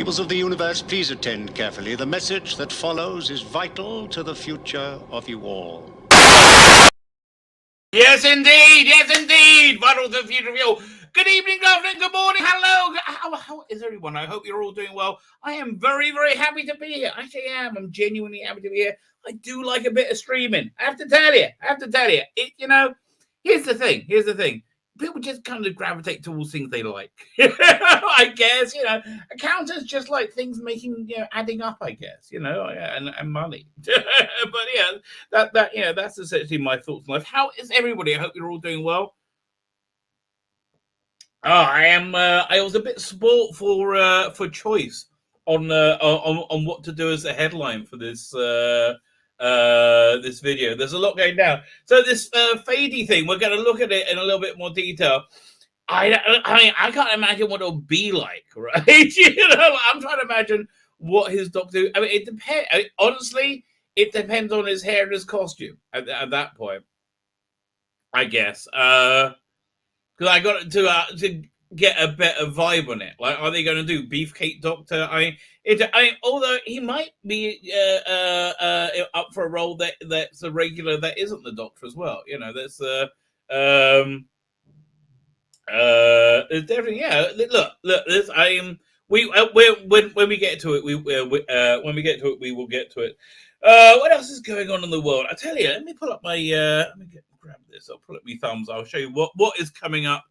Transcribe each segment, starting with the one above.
Peoples of the universe, please attend carefully. The message that follows is vital to the future of you all. Yes, indeed. Yes, indeed. Vital to the future of you all. Good evening, good afternoon, good morning. Hello. How is everyone? I hope you're all doing well. I am very, very happy to be here. I actually am. I'm genuinely happy to be here. I do like a bit of streaming. I have to tell you. Here's the thing. People just kind of gravitate towards things they like. I guess, accountants just like things making, adding up, I guess, and money. But yeah, that's essentially my thoughts on life. How is everybody? I hope you're all doing well. Oh, I am. I was a bit spoilt for choice on what to do as a headline for this this video. There's a lot going down. So this Fady thing, we're going to look at it in a little bit more detail. I can't imagine what it'll be like, right? I'm trying to imagine what his doctor. I mean, it depends. Honestly, it depends on his hair and his costume at that point, I guess. Because I got to get a better vibe on it. Like, are they going to do Beefcake Doctor? Although he might be up for a role that's a regular that isn't the Doctor as well. That's it's definitely Look. This when we get to it, when we get to it, we will get to it. What else is going on in the world? I tell you, let me pull up my grab this. I'll pull up my thumbs. I'll show you what is coming up.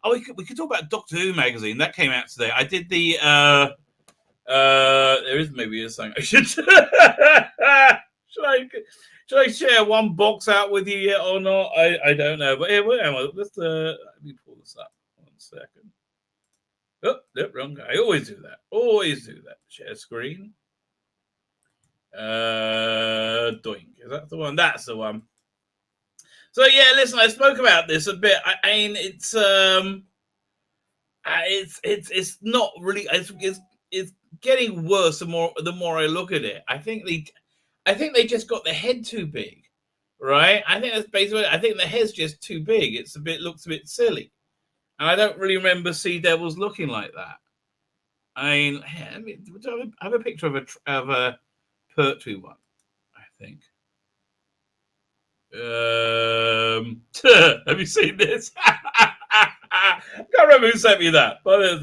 Oh, we could talk about Doctor Who magazine that came out today. I did the there is maybe a thing I should should I share one box out with you yet or not? I don't know, but here let's let me pull this up 1 second. Oh, no, wrong guy. I always do that. Share screen. Doink. Is that the one? That's the one. So yeah, listen, I spoke about this a bit. I mean, it's not really. It's getting worse the more I look at it. I think they just got the head too big, right? I think that's basically. I think the head's just too big. Looks a bit silly, and I don't really remember Sea Devils looking like that. I mean, I have a picture of a Pertwee one, I think. Have you seen this? I can't remember who sent me that, but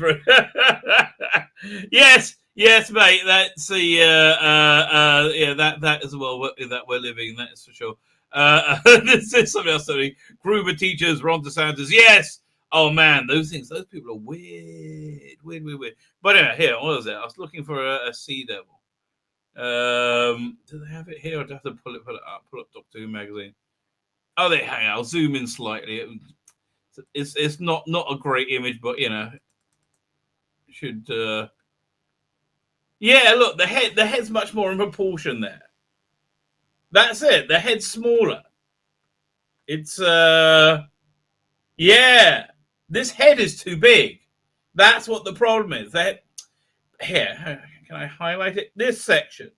yes, mate. That's the that as well that we're living. That is for sure. This is something else. Gruber teachers, Ron DeSantis. Yes. Oh man, those people are weird. But anyway, here, what was it? I was looking for a Sea Devil. Do they have it here? Or do I have to pull it up? Pull up Doctor Who magazine. Oh, hang on. I'll zoom in slightly. It's not a great image, but should. Yeah, look, the head's much more in proportion there. That's it. The head's smaller. It's yeah. This head is too big. That's what the problem is. Here, can I highlight it? This section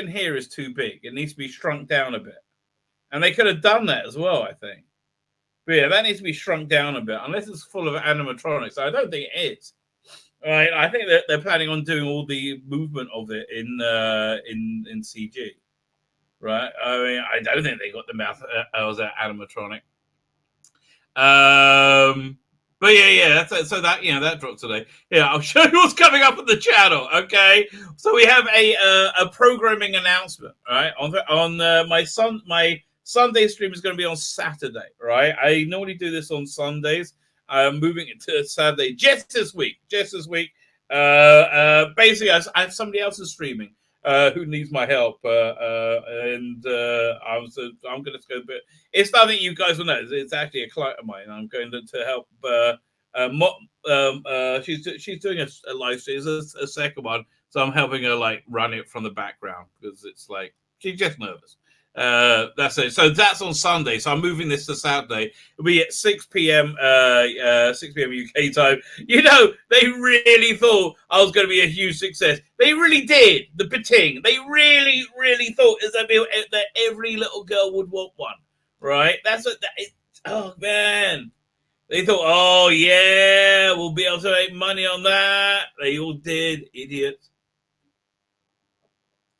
here is too big. It needs to be shrunk down a bit. And they could have done that as well, I think. But yeah, that needs to be shrunk down a bit, unless it's full of animatronics. I don't think it is. Right? I think that they're planning on doing all the movement of it in CG. Right? I mean, I don't think they got the mouth as an animatronic. But yeah. So that dropped today. Yeah, I'll show you what's coming up on the channel. Okay, so we have a programming announcement. Right on my Sunday stream is going to be on Saturday. Right, I normally do this on Sundays. I'm moving it to Saturday just this week. Basically, I have somebody else is streaming. Who needs my help? I'm going to go. But it's nothing you guys will know. It's actually a client of mine. I'm going to help. She's doing a live stream. It's a second one, so I'm helping her run it from the background because it's she's just nervous. That's it. So that's on Sunday. So I'm moving this to Saturday. It'll be at 6 p.m. 6 p.m. UK time. They really thought I was going to be a huge success. They really did. The Bating. They really, really thought that every little girl would want one. Right? That's what that is. Oh man. They thought, oh yeah, we'll be able to make money on that. They all did, idiots.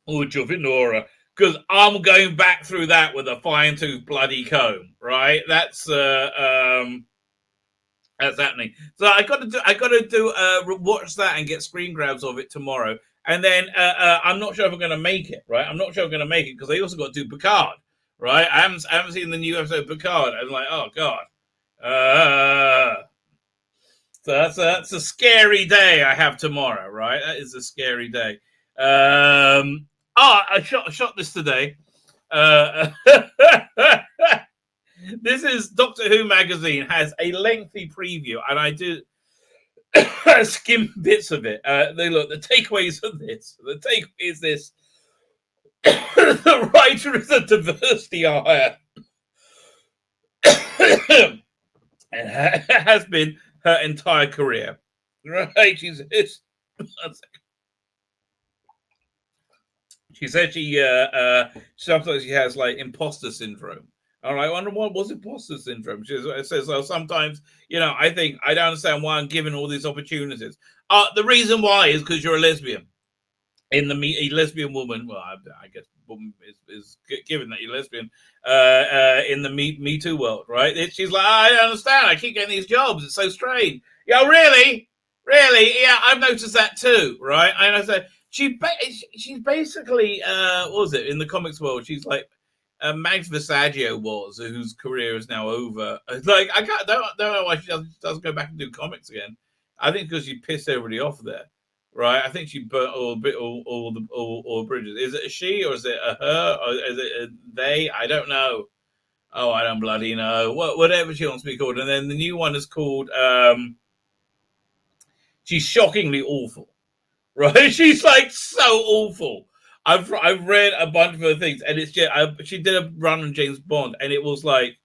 Oh, Jovinora. Because I'm going back through that with a fine-tooth bloody comb, right? That's happening. So I got to do watch that and get screen grabs of it tomorrow. And then I'm not sure if I'm going to make it, right? I'm not sure I'm going to make it because they also got to do Picard, right? I haven't seen the new episode of Picard. I'm like, oh god. So that's a scary day I have tomorrow, right? That is a scary day. I shot this today. This is Doctor Who magazine has a lengthy preview, and I do skim bits of it. They look the takeaways of this. The takeaway is this: the writer is a diversity hire, and has been her entire career. Right? She said she sometimes she has like imposter syndrome. All right, I wonder what was imposter syndrome. She says, well, sometimes, I think I don't understand why I'm given all these opportunities. The reason why is because you're a lesbian. A lesbian woman, well, I guess woman is given that you're lesbian in the Me Too world, right? She's like, I don't understand. I keep getting these jobs. It's so strange. Yeah, really? Yeah, I've noticed that too, right? And I said, she's basically, what was it, in the comics world, she's like Max Visaggio was, whose career is now over. It's like, don't know why she doesn't go back and do comics again. I think because she pissed everybody off there. Right, I think she burnt all the bridges. Is it a she or is it a her or is it a they? I don't know. Oh, I don't bloody know. Whatever she wants to be called. And then the new one is called. She's shockingly awful. Right, she's like so awful. I've read a bunch of her things, and it's just she did a run on James Bond, and it was like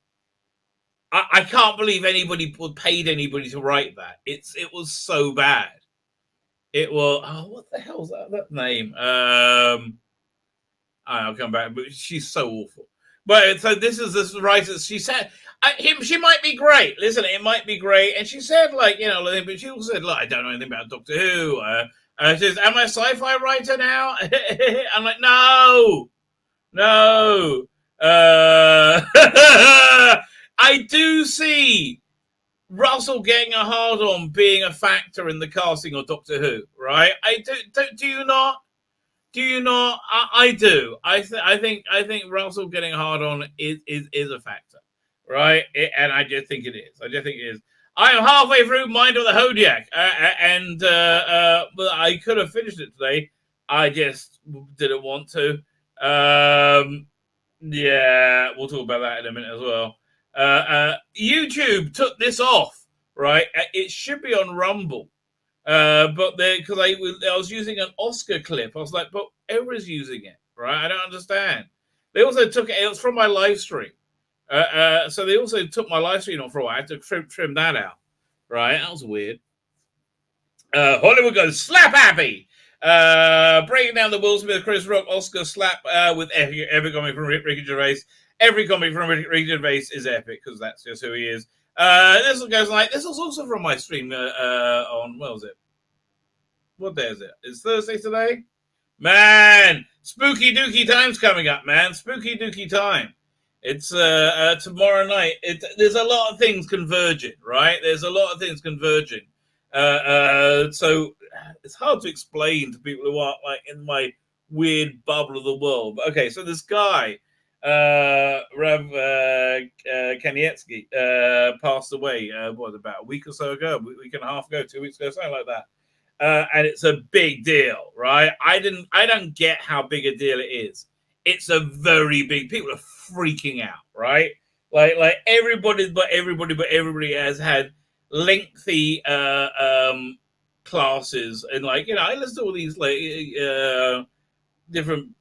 I can't believe anybody paid anybody to write that. It was so bad. It will. Oh, what the hell's that name? I'll come back. But she's so awful. But so this writer. She said, she might be great. Listen, it might be great. And she said, like, but she also said, like, I don't know anything about Doctor Who. She says, am I a sci-fi writer now? I'm like, no. I do see Russell getting a hard on being a factor in the casting of Doctor Who, right? Do you not? Do you not? I do. I think Russell getting a hard on is a factor, right? And I just think it is. I am halfway through Mind of the Hodiak, but I could have finished it today. I just didn't want to. Yeah, we'll talk about that in a minute as well. YouTube took this off, right? It should be on Rumble, but because I was using an Oscar clip, I was like, but everyone's using it, right? I don't understand. They also took it. It was from my live stream, so they also took my live stream off for a while. I had to trim that out, right? That was weird. Hollywood goes slap happy. Breaking down the Will Smith, Chris Rock, Oscar slap with every comic from Ricky Gervais. Every comic from Ricky Gervais is epic because that's just who he is. This one goes like this was also from my stream on what was it? What day is it? It's Thursday today. Man, spooky dooky time's coming up, man. Spooky dooky time. It's tomorrow night. There's a lot of things converging, right? There's a lot of things converging. So it's hard to explain to people who aren't like in my weird bubble of the world. But okay, so this guy, Rav Kanievsky, passed away. What, about a week or so ago, week and a half ago, 2 weeks ago, something like that. And it's a big deal, right? I don't get how big a deal it is. It's a very big. People are freaking out, right? Like everybody has had lengthy classes, and like I listen to all these like different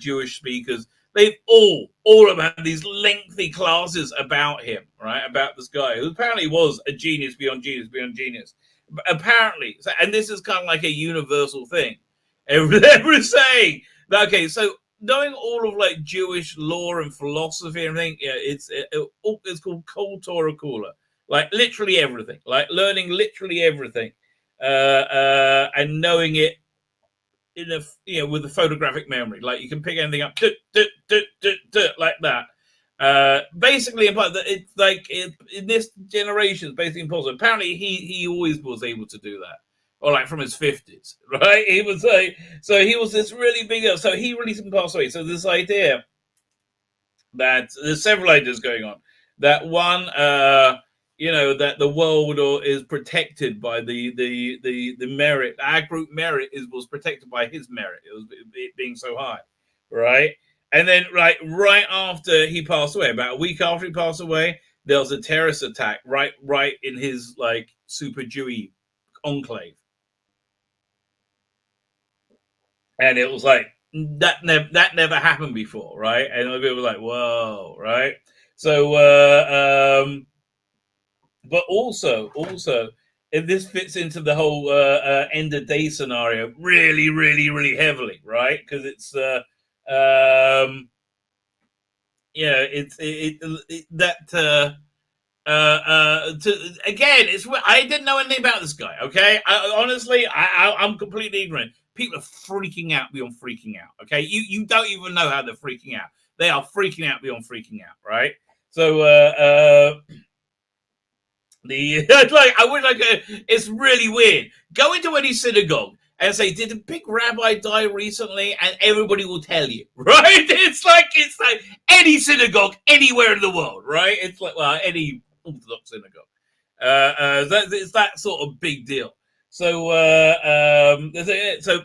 Jewish speakers. They've all of them had these lengthy classes about him, right? About this guy who apparently was a genius beyond genius beyond genius. Apparently, and this is kind of like a universal thing. Everyone's saying that, okay, so knowing all of like Jewish law and philosophy and everything, it's called Kol Torah Kula. like literally everything, like learning literally everything, and knowing it in a with a photographic memory. Like you can pick anything up, like that. Basically, but it's like in this generation, it's basically impossible. Apparently, he always was able to do that, or like from his 50s, right? He was like, so he was this really big. So he really didn't pass away. So this idea that there's several ideas going on. That one, that the world is protected by the merit. Our group merit was protected by his merit. It being so high, right? And then right after he passed away, about a week after he passed away, there was a terrorist attack right in his like super Jewy enclave, and it was like that never happened before, right? And people were like, whoa, right? So but also if this fits into the whole end of day scenario really really heavily, right? Because it's again, it's I didn't know anything about this guy. Okay, honestly, I'm completely ignorant. People are freaking out beyond freaking out. Okay, you don't even know how they're freaking out. They are freaking out beyond freaking out. Right. So the like I would it's really weird. Go into any synagogue and say, "Did a big rabbi die recently?" And everybody will tell you, right? It's like any synagogue anywhere in the world, right? It's like any Orthodox synagogue. It's that sort of big deal. So so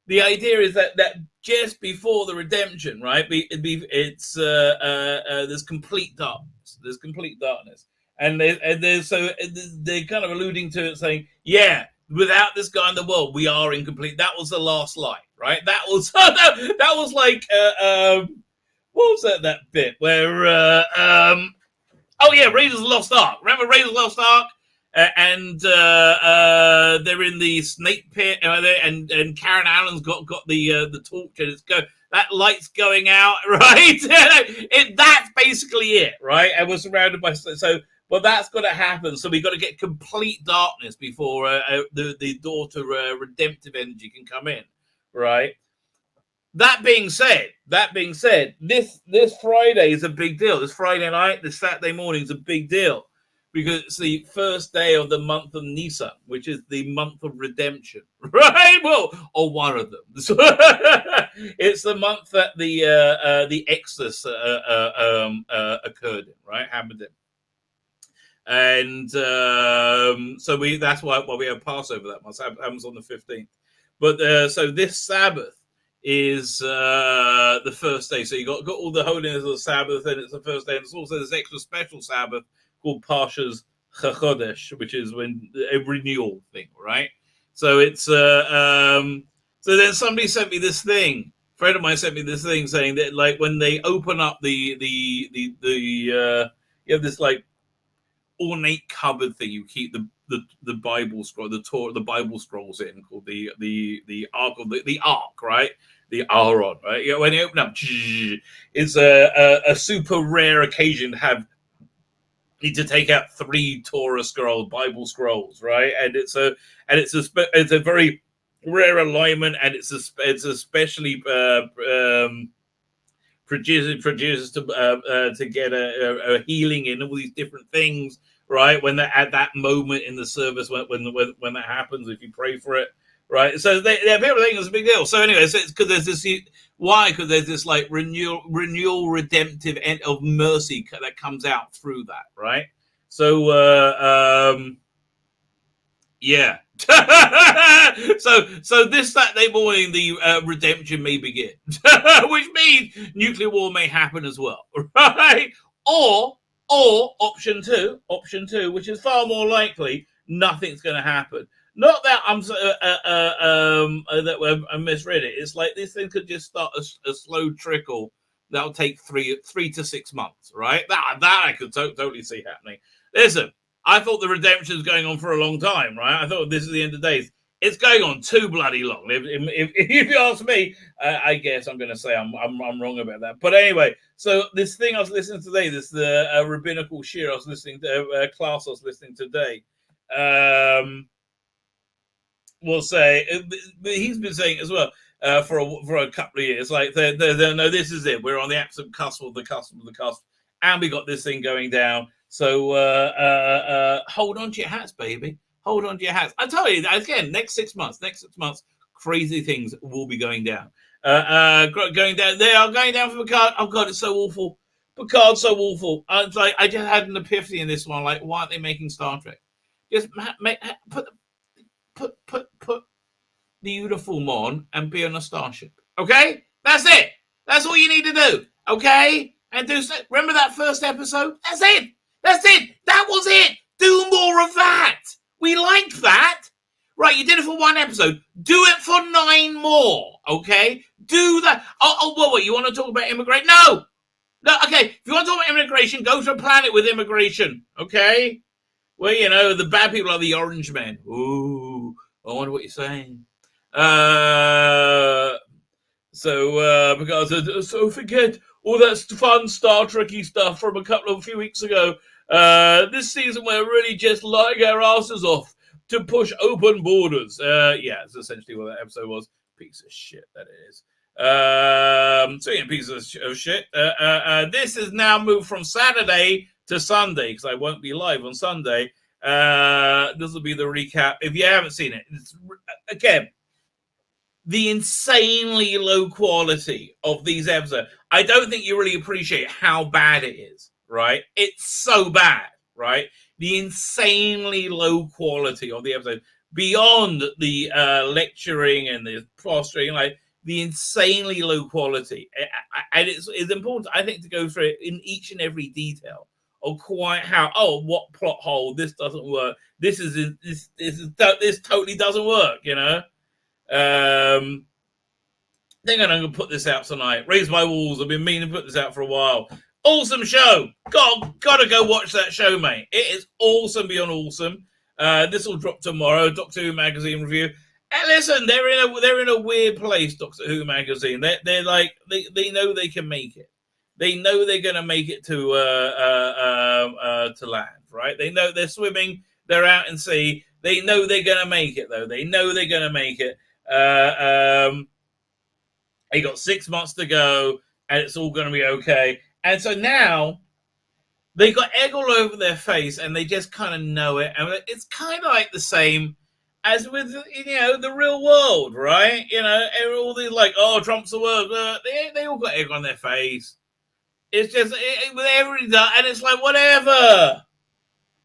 the idea is that just before the redemption, right? It's there's complete darkness. There's complete darkness, and there's so they're kind of alluding to it, saying, "Yeah, without this guy in the world, we are incomplete." That was the last light, right? That was that was like what was that bit where oh yeah, Raiders of the Lost Ark. Remember Raiders of the Lost Ark? And they're in the snake pit, and Karen Allen's got the torch, and that light's going out, right? That's basically it, right? And we're surrounded by but that's got to happen. So we've got to get complete darkness before the door to redemptive energy can come in, right? That being said, this Friday is a big deal. This Friday night, this Saturday morning is a big deal because it's the first day of the month of Nisan, which is the month of redemption, right? Well, or one of them. It's the month that the Exodus occurred in, right? Happened in. And so that's why we have Passover that month. It happens on the 15th. But so this Sabbath is the first day. So you got all the holiness of the Sabbath, and it's the first day. And it's also this extra special Sabbath called Parshas Chodesh, which is when a renewal thing, right? So it's so then somebody sent me this thing. A friend of mine sent me this thing saying that like when they open up the you have this like ornate cupboard thing you keep the Bible scroll, the Bible scrolls in, called the ark of the ark, right? The Aaron, right? You know, when you open up, it's a super rare occasion to need to take out 3 Torah scrolls, Bible scrolls, right? And it's a very rare alignment, and it's especially produces to get a healing in all these different things, right? When they're at that moment in the service, when that happens, if you pray for it, right? So people think it's a big deal. So anyway, so it's because there's this because there's this like renewal redemptive end of mercy that comes out through that, right? So yeah. so this Saturday morning the redemption may begin, which means nuclear war may happen as well, right? Or option two, which is far more likely, nothing's going to happen. Not that that I misread it. It's like this thing could just start a slow trickle that'll take 3 to 6 months, right? That I could totally see happening. Listen, I thought the redemption was going on for a long time, right? I thought this is the end of days. It's going on too bloody long. If you ask me, I guess I'm going to say I'm wrong about that. But anyway, so this thing I was listening to today, this rabbinical shir I was listening to, class I was listening today, will say he's been saying as well for a couple of years. Like, no, this is it. We're on the absolute cusp of the cusp, and we got this thing going down. So hold on to your hats, baby. Hold on to your hats. I tell you again, next 6 months, crazy things will be going down. Going down. They are going down for Picard. Oh God, it's so awful. Picard's so awful. It's like I just had an epiphany in this one. Like, why aren't they making Star Trek? Just put the uniform on and be on a starship. Okay, that's it. That's all you need to do. Okay, and remember that first episode? That's it. That was it. Do more of that. We like that. Right, you did it for one episode. Do it for 9 more. Okay, do that. What? You want to talk about immigration? No. Okay, if you want to talk about immigration, go to a planet with immigration. Okay. Well, you know, the bad people are the orange men. Ooh, I wonder what you're saying. So forget all that fun Star Trek-y stuff from a few weeks ago. This season we're really just lying our asses off to push open borders. Yeah, that's essentially what that episode was. Piece of shit, that is. Speaking of pieces of shit, this is now moved from Saturday to Sunday, because I won't be live on Sunday. This will be the recap. If you haven't seen it, it's, again, the insanely low quality of these episodes. I don't think you really appreciate how bad it is, right? It's so bad, right? The insanely low quality of the episode, beyond the lecturing and the plastering, like the insanely low quality. And it's important, I think, to go through it in each and every detail. Or quite how, what plot hole, this doesn't work. This totally doesn't work, you know. I think I'm going to put this out tonight. Raise My Walls. I've been meaning to put this out for a while. Awesome show. Gotta go watch that show, mate. It is awesome beyond awesome. This will drop tomorrow. Doctor Who magazine review. And listen, they're in a weird place. Doctor Who magazine. They're like they know they can make it. They know they're going to make it to land, right? They know they're swimming. They're out in sea. They know they're going to make it, though. They know they're going to make it. They got 6 months to go, and it's all going to be okay. And so now they got egg all over their face, and they just kind of know it. And it's kind of like the same as with, you know, the real world, right? You know, all these like, Trump's the world. They all got egg on their face. It's just with every and it's like whatever.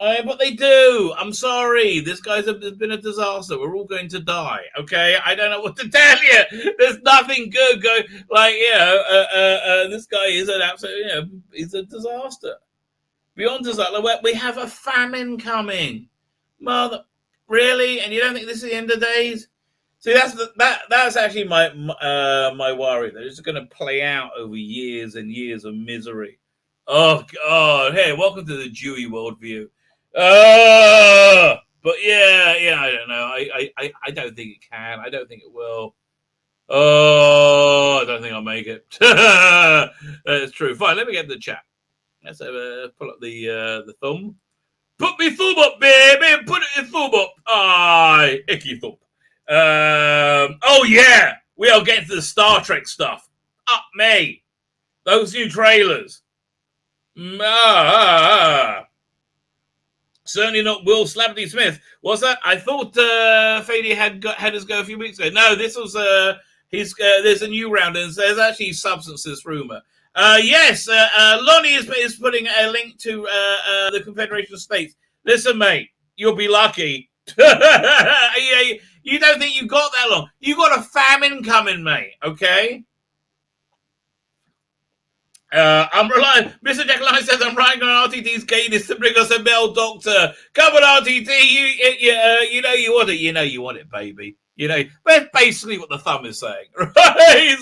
But they do. I'm sorry. This guy's been a disaster. We're all going to die. Okay, I don't know what to tell you. There's nothing good going. Like, you know, this guy is an absolute. You know, he's a disaster. Beyond disaster, we have a famine coming. Mother, really? And you don't think this is the end of days? See, that's actually my worry. That it's going to play out over years and years of misery. Oh God! Hey, welcome to the Jewy worldview. But yeah, I don't know. I don't think it can. I don't think it will. I don't think I'll make it. That's true. Fine. Let me get the chat. Let's pull up the thumb. Put me thumb up, baby. Put your thumb up. Aye, icky thumb. Oh yeah, we are getting to the Star Trek stuff. Up me, those new trailers. Certainly not Will Slappity Smith. What's that? I thought Fady had his go a few weeks ago. No, this was there's a new round, and there's actually substances rumor. Yes, Lonnie is putting a link to the Confederation of States. Listen, mate, you'll be lucky. You don't think you got that long? You got a famine coming, mate. Okay. I'm relying. Mr. Declan says I'm relying on RTT's gayness to bring us a male doctor. Come on, RTT. You know you want it. You know you want it, baby. You know that's basically what the thumb is saying. Right?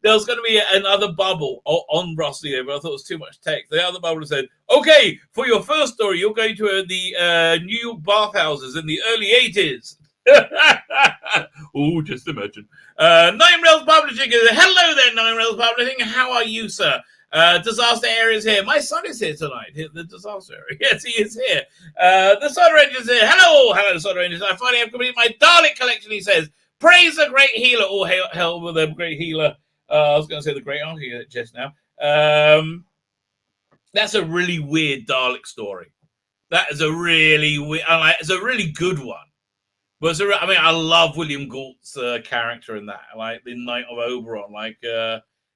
There was gonna be another bubble on Rossi, but I thought it was too much text. The other bubble said, "Okay, for your first story, you're going to the New York bathhouses in the early '80s." Oh, just imagine. Nine Rails Publishing is hello there, Nine Rails Publishing. How are you, sir? Disaster area is here. My son is here tonight. The disaster area. Yes, he is here. The Soda Ranger is here. Hello, Soda Rangers. I finally have completed my Dalek collection. He says, "Praise the great healer." Oh, hell with the great healer. I was going to say the great uncle just now. That's a really weird Dalek story. That is a really weird. It's a really good one. But I mean, I love William Galt's character in that, like the Knight of Oberon,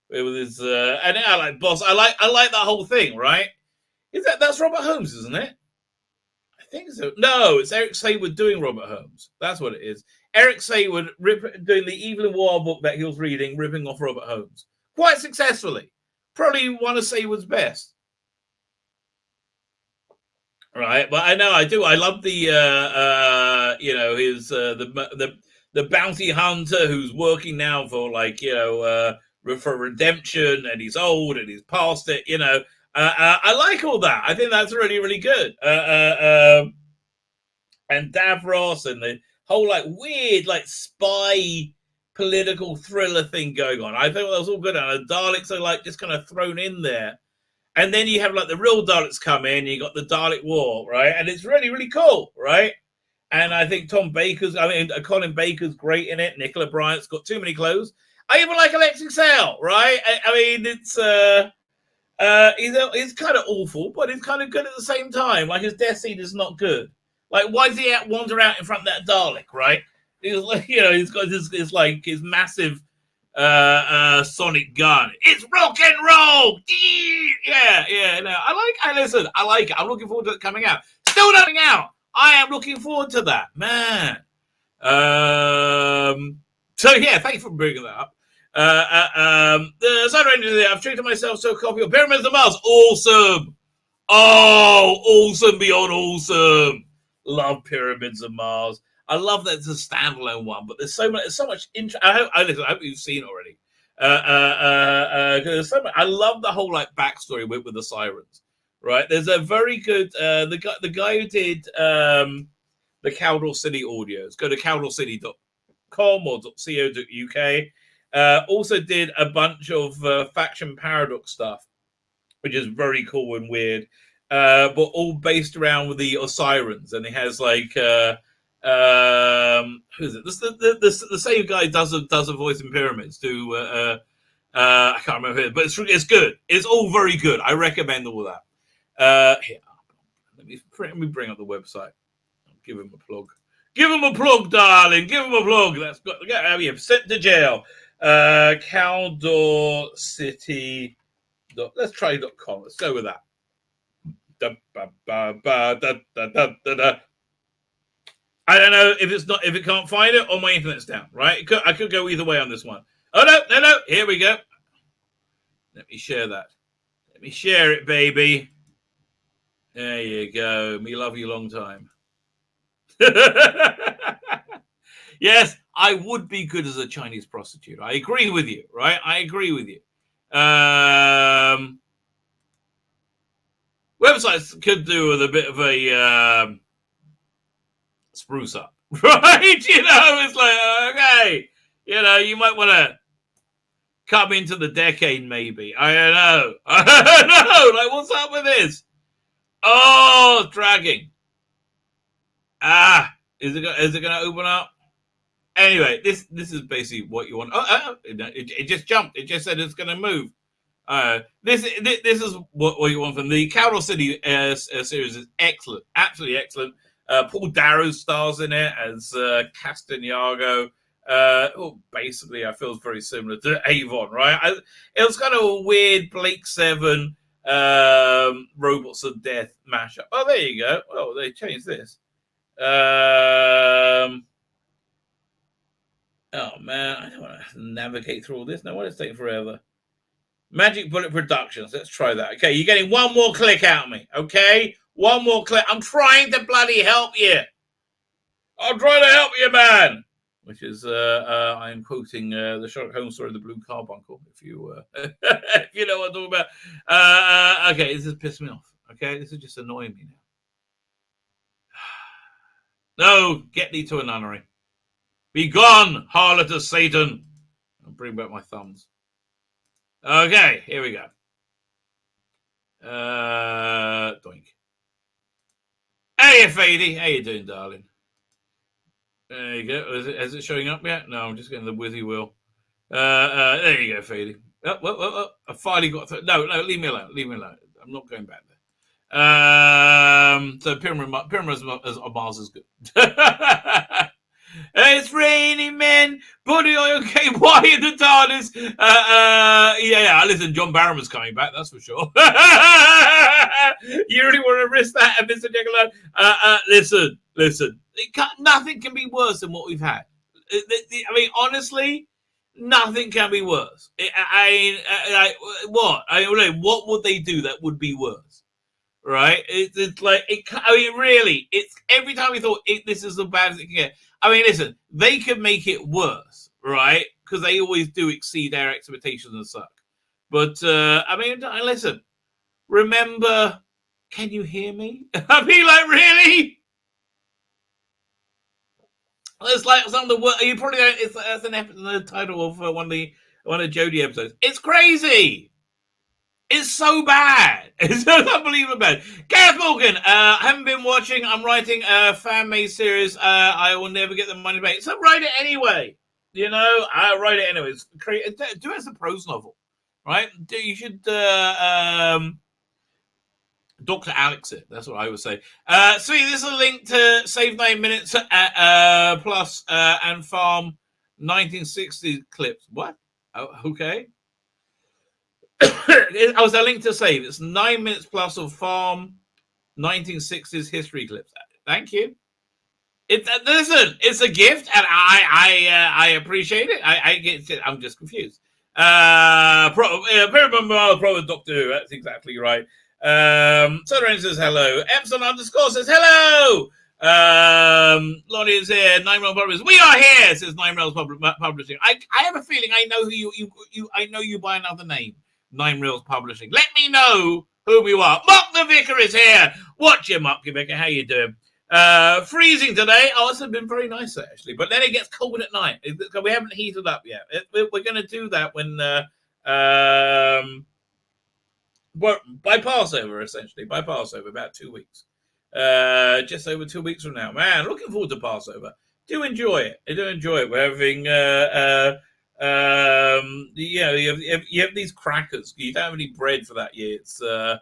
it was and I like Boss. I like that whole thing, right? That's Robert Holmes, isn't it? I think so. No, it's Eric Saywood doing Robert Holmes. That's what it is. Eric Saywood doing the Evelyn Waugh book that he was reading, ripping off Robert Holmes quite successfully. Probably one of Saywood's best. Right, but I know I do. I love the his the bounty hunter who's working now for for redemption, and he's old and he's past it. I like all that. I think that's really really good. And Davros and the whole weird spy political thriller thing going on. I think that was all good, and the Daleks are just kind of thrown in there. And then you have the real Daleks come in, you got the Dalek War, right? And it's really, really cool, right? And I think Colin Baker's great in it. Nicola Bryant's got too many clothes. I even like Alexei Sayle, right? I mean, he's kind of awful, but he's kind of good at the same time. Like his death scene is not good. Like, why does he wander out in front of that Dalek, right? He's got his massive sonic gun. It's rock and roll. Yeah. No, listen. I like it. I'm looking forward to it coming out. Still not coming out. I am looking forward to that, man. So yeah, thanks for bringing that up. The Sun Rangers. I've treated myself to a copy of Pyramids of Mars. Awesome. Oh, awesome beyond awesome. Love Pyramids of Mars. I love that it's a standalone one, but there's so much interest. I hope you've seen it already. There's so much. I love the whole backstory with the sirens. Right? There's a very good the guy who did the Caldor City audios. Go to caldorcity.com or .co.uk. Also did a bunch of Faction Paradox stuff, which is very cool and weird, but all based around with the Osirans, and it has who's it? The same guy does a voice in Pyramids. I can't remember who, but it's good. It's all very good. I recommend all that. Here, let me bring up the website. Give him a plug. Give him a plug, darling. Give him a plug. That's got sent to jail. Caldor City. Let's try.com. Let's go with that. I don't know if it can't find it or my internet's down, right? I could go either way on this one. Oh, no. Here we go. Let me share that. Let me share it, baby. There you go. Me love you long time. Yes, I would be good as a Chinese prostitute. I agree with you, right? I agree with you. Websites could do with a bit of a spruce up, right? It's okay, you might want to come into the decade, maybe. I don't know. What's up with this? Oh, dragging. Is it going to open up? Anyway, this is basically what you want. It just jumped. It just said it's going to move. This is what you want from the Caldor City series. Is excellent, absolutely excellent. Paul Darrow stars in it as Castagnago. Basically, I feel very similar to Avon, right? It was kind of a weird Blake Seven Robots of Death mashup. Oh, there you go. Oh, they changed this. Oh man, I don't want to navigate through all this. No, why it's taking forever? Magic Bullet Productions. Let's try that. Okay, you're getting one more click out of me. Okay, one more click. I'm trying to bloody help you. I'm trying to help you, man. Which is, I am quoting the Sherlock Holmes story, The Blue Carbuncle, if you if you know what I'm talking about. Okay, this has pissed me off. Okay, this is just annoying me now. No, get thee to a nunnery. Be gone, harlot of Satan. I'll bring back my thumbs. Okay, here we go. Doink. Hey, Fady. How you doing, darling? There you go. Is it showing up yet? No, I'm just getting the whizzy wheel. There you go, Fady. Oh, I finally got through. No, leave me alone. Leave me alone. I'm not going back there. So Pyramid of Mars is good. It's raining men, body oil, KY in the TARDIS. Yeah. Listen, John Barrowman's coming back, that's for sure. You really want to risk that, Mr. Nicola? Listen. Nothing can be worse than what we've had. I mean, honestly, nothing can be worse. What would they do that would be worse? Right? It's like, really, it's every time we thought this is the baddest it can get. I mean, listen, they could make it worse, right? Because they always do exceed their expectations and suck. But, listen, remember, can you hear me? I mean, like, really? It's like some of the work. You probably don't. That's the title of one of the Jodie episodes. It's crazy. It's so bad. It's unbelievably bad. Gareth Morgan, I haven't been watching. I'm writing a fan-made series. I will never get the money back. So write it anyway. You know, I write it anyway. Do it as a prose novel, right? You should Dr. Alex it. That's what I would say. So this is a link to Save 9 Minutes plus and Farm 1960s clips. What? Oh, okay. I was a link to save. It's 9 minutes plus of Farm 1960s history clips. Thank you. Listen, it's a gift, and I appreciate it. I get it. I'm just confused. Probably Doctor Who. That's exactly right. Soda says hello. Epson _ says hello. Lonnie is here. 9 Rails Publishing. We are here, says 9 Rails Publishing. I have a feeling I know who you I know you by another name. 9 Rails Publishing. Let me know who you are. Mark the Vicar is here. Watch him, Mark the Vicar. How you doing? Freezing today. Oh, it's been very nice actually, but then it gets cold at night. We haven't heated up yet. We're going to do that when by Passover, essentially. By Passover, about 2 weeks. Just over 2 weeks from now. Man, looking forward to Passover. Do enjoy it. We're having you have these crackers. You don't have any bread for that year. It's for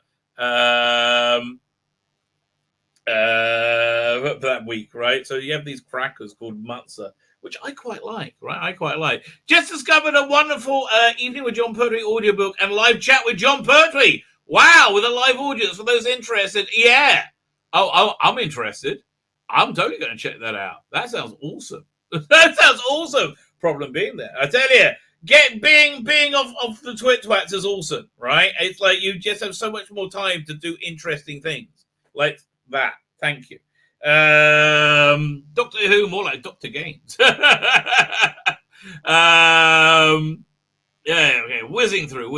that week, right? So you have these crackers called matzah, which I quite like, right? Just discovered a wonderful Evening with John Pertwee audiobook and live chat with John Pertwee. Wow, with a live audience for those interested. Yeah. Oh, I'm interested. I'm totally going to check that out. That sounds awesome. Problem being there. I tell you, being off the twats is awesome, right? It's like you just have so much more time to do interesting things like that. Thank you. Doctor Who, more like Dr. Gaines. Yeah, okay, whizzing through.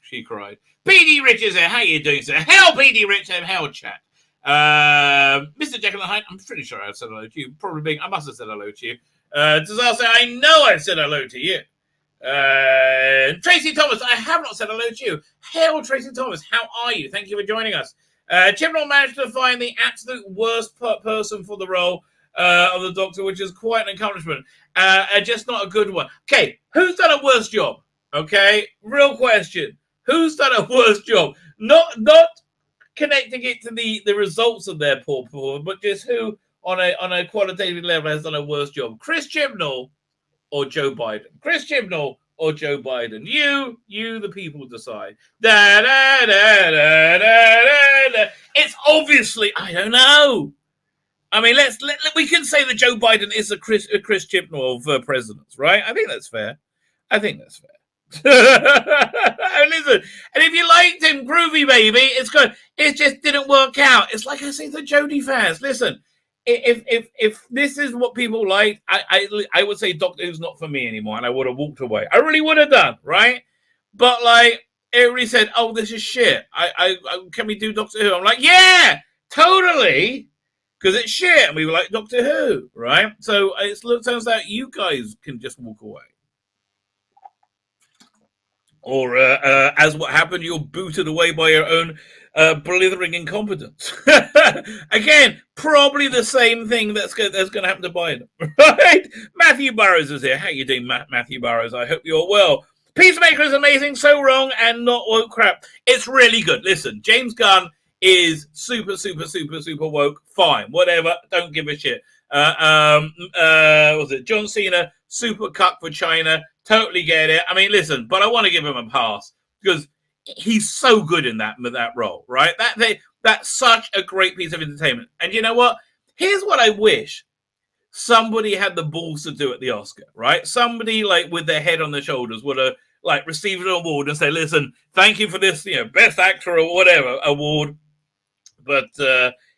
She cried. PD Rich is there. How you doing, sir? Hell, PD Rich, hell, chat. Mr. Jekyll and Hyde, I'm pretty sure I said hello to you. I must have said hello to you. Disaster, I know I said hello to you. Tracy Thomas, I have not said hello to you. Hail, Tracy Thomas, how are you? Thank you for joining us. Chibnall managed to find the absolute worst person for the role of the Doctor, which is quite an accomplishment. Just not a good one. Okay, who's done a worse job? Okay, real question. Who's done a worse job? Not connecting it to the results of their poor performance, but just who on a qualitative level has done a worse job? Chris Chibnall or Joe Biden? Chris Chibnall or Joe Biden? You, the people decide. It's obviously, I don't know. I mean, we can say that Joe Biden is a Chris Chibnall of presidents, right? I think that's fair. Listen, and if you liked him, groovy baby, it's good. It just didn't work out. It's like I say to Jodie fans. Listen, if this is what people like, I would say Doctor Who's not for me anymore, and I would have walked away. I really would have done, right? But like everybody said, oh, this is shit. I can we do Doctor Who? I'm like, yeah, totally, because it's shit, and we were like Doctor Who, right? So it turns out you guys can just walk away. Or as what happened, you're booted away by your own blithering incompetence. Again, probably the same thing that's going to happen to Biden. Right? Matthew Burrows is here. How you doing, Matthew Burrows? I hope you're well. Peacemaker is amazing, so wrong and not woke crap. It's really good. Listen, James Gunn is super, super, super, super woke. Fine, whatever. Don't give a shit. Was it John Cena? Super cuck for China. Totally get it. I mean, listen, but I want to give him a pass because he's so good in that role, right? That's such a great piece of entertainment. And you know what? Here's what I wish somebody had the balls to do at the Oscar, right? Somebody like with their head on their shoulders would have like received an award and say, "Listen, thank you for this, best actor or whatever award." But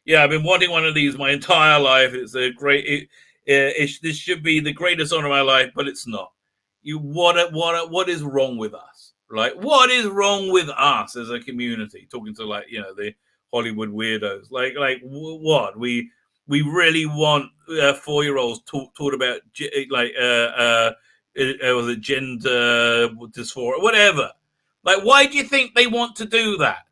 yeah, I've been wanting one of these my entire life. It's a great. This should be the greatest honor of my life, but it's not. What is wrong with us? Right? What is wrong with us as a community? Talking to the Hollywood weirdos. What we really want 4-year-olds taught about was it gender dysphoria, whatever. Like, why do you think they want to do that?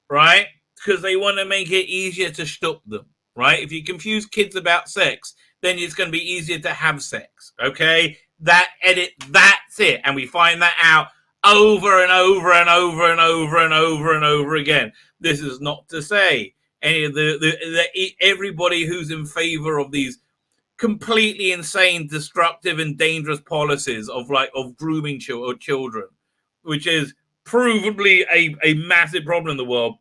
Right? Because they want to make it easier to stop them. Right? If you confuse kids about sex, then it's going to be easier to have sex. Okay? That's it. And we find that out over and over and over and over and over and over again. This is not to say any of everybody who's in favor of these completely insane, destructive, and dangerous policies of grooming children, which is provably a massive problem in the world,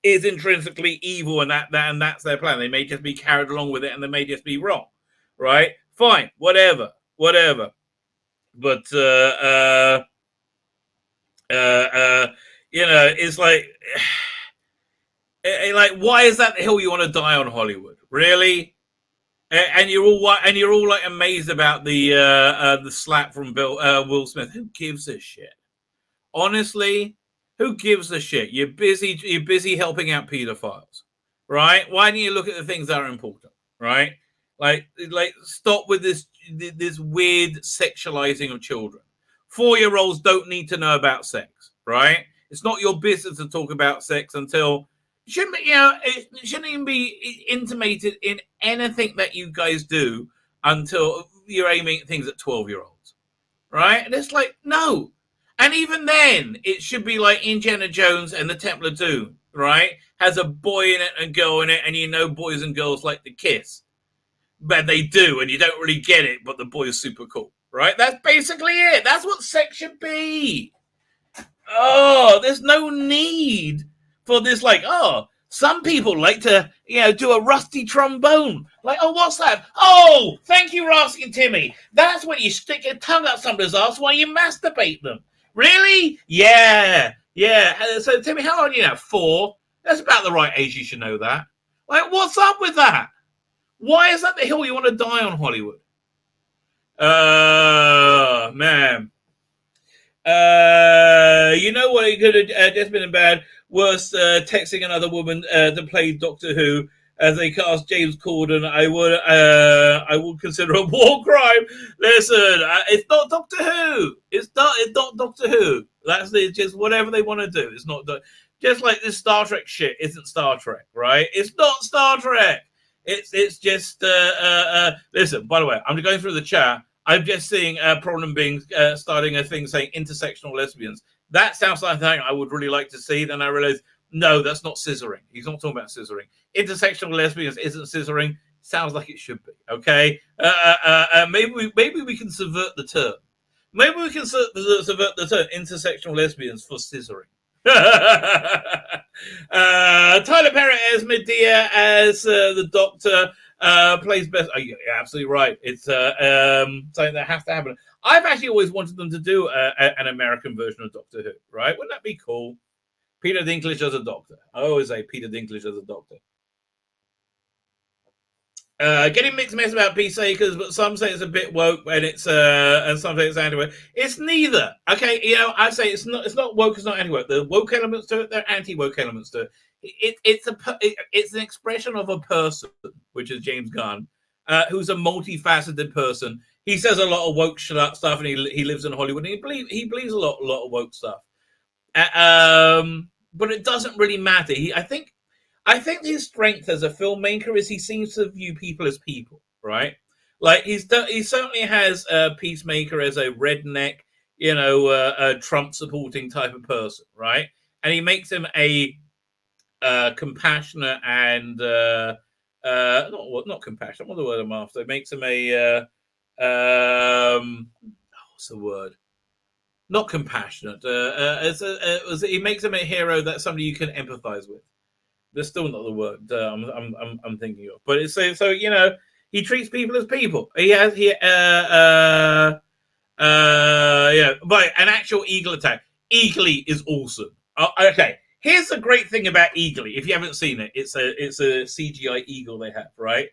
is intrinsically evil, and that's their plan. They may just be carried along with it, and they may just be wrong, right? Fine, whatever. But it's like why is that the hill you want to die on, Hollywood? Really? And you're all like amazed about the slap from Will Smith. Who gives a shit? Honestly, who gives a shit? You're busy helping out pedophiles, right? Why don't you look at the things that are important, right? Like stop with this weird sexualizing of children. 4-year-olds don't need to know about sex, right? It's not your business to talk about sex until it shouldn't even be intimated in anything that you guys do until you're aiming at things at 12-year-olds, right? And it's like, no. And even then, it should be like Indiana Jones and the Temple of Doom, right? Has a boy in it and a girl in it, and boys and girls like to kiss. But they do, and you don't really get it, but the boy is super cool, right? That's basically it. That's what sex should be. Oh, there's no need for this, some people like to, do a rusty trombone. Like, oh, what's that? Oh, thank you for asking, Timmy. That's when you stick your tongue up somebody's ass while you masturbate them. Really? Yeah. So, Timmy, how old are you now? 4? That's about the right age. You should know that. Like, what's up with that? Why is that the hill you want to die on, Hollywood? Man. You know what? It could have just been bad. Worse, texting another woman to play Doctor Who as they cast James Corden. I would consider a war crime. Listen, it's not Doctor Who. It's not Doctor Who. It's just whatever they want to do. It's not just like this Star Trek shit. Isn't Star Trek, right? It's not Star Trek. It's just listen. By the way, I'm going through the chat. I'm just seeing a problem being starting a thing saying intersectional lesbians. That sounds like something I would really like to see. Then I realized, no, that's not scissoring. He's not talking about scissoring. Intersectional lesbians isn't scissoring. Sounds like it should be. Okay. Maybe we can subvert the term. Maybe we can subvert the term intersectional lesbians for scissoring. Tyler Perry as Medea as the Doctor. plays best. Oh, you're absolutely right. It's something that has to happen. I've actually always wanted them to do an American version of Doctor Who, right? Wouldn't that be cool? Peter Dinklage as a doctor. I always say Peter Dinklage as a doctor. Getting mixed messages about peacemakers, but some say it's a bit woke and it's and some say it's anti-woke. It's neither. Okay, I say it's not woke, it's not anti-woke. There are woke elements to it, there are anti-woke elements to it. It's an expression of a person, which is James Gunn, who's a multifaceted person. He says a lot of woke stuff, and he lives in Hollywood, and he believes a lot of woke stuff. But it doesn't really matter. I think his strength as a filmmaker is he seems to view people as people, right? Like he certainly has Peacemaker as a redneck, a Trump supporting type of person, right? And he makes him a compassionate and not compassionate. What's the word I'm after? It makes him a what's the word? Not compassionate. He makes him a hero that's somebody you can empathize with. That's still not the word I'm thinking of, but it's so he treats people as people. But an actual eagle attack. Eagly is awesome. Okay, here's the great thing about Eagly. If you haven't seen it, it's a CGI eagle they have, right?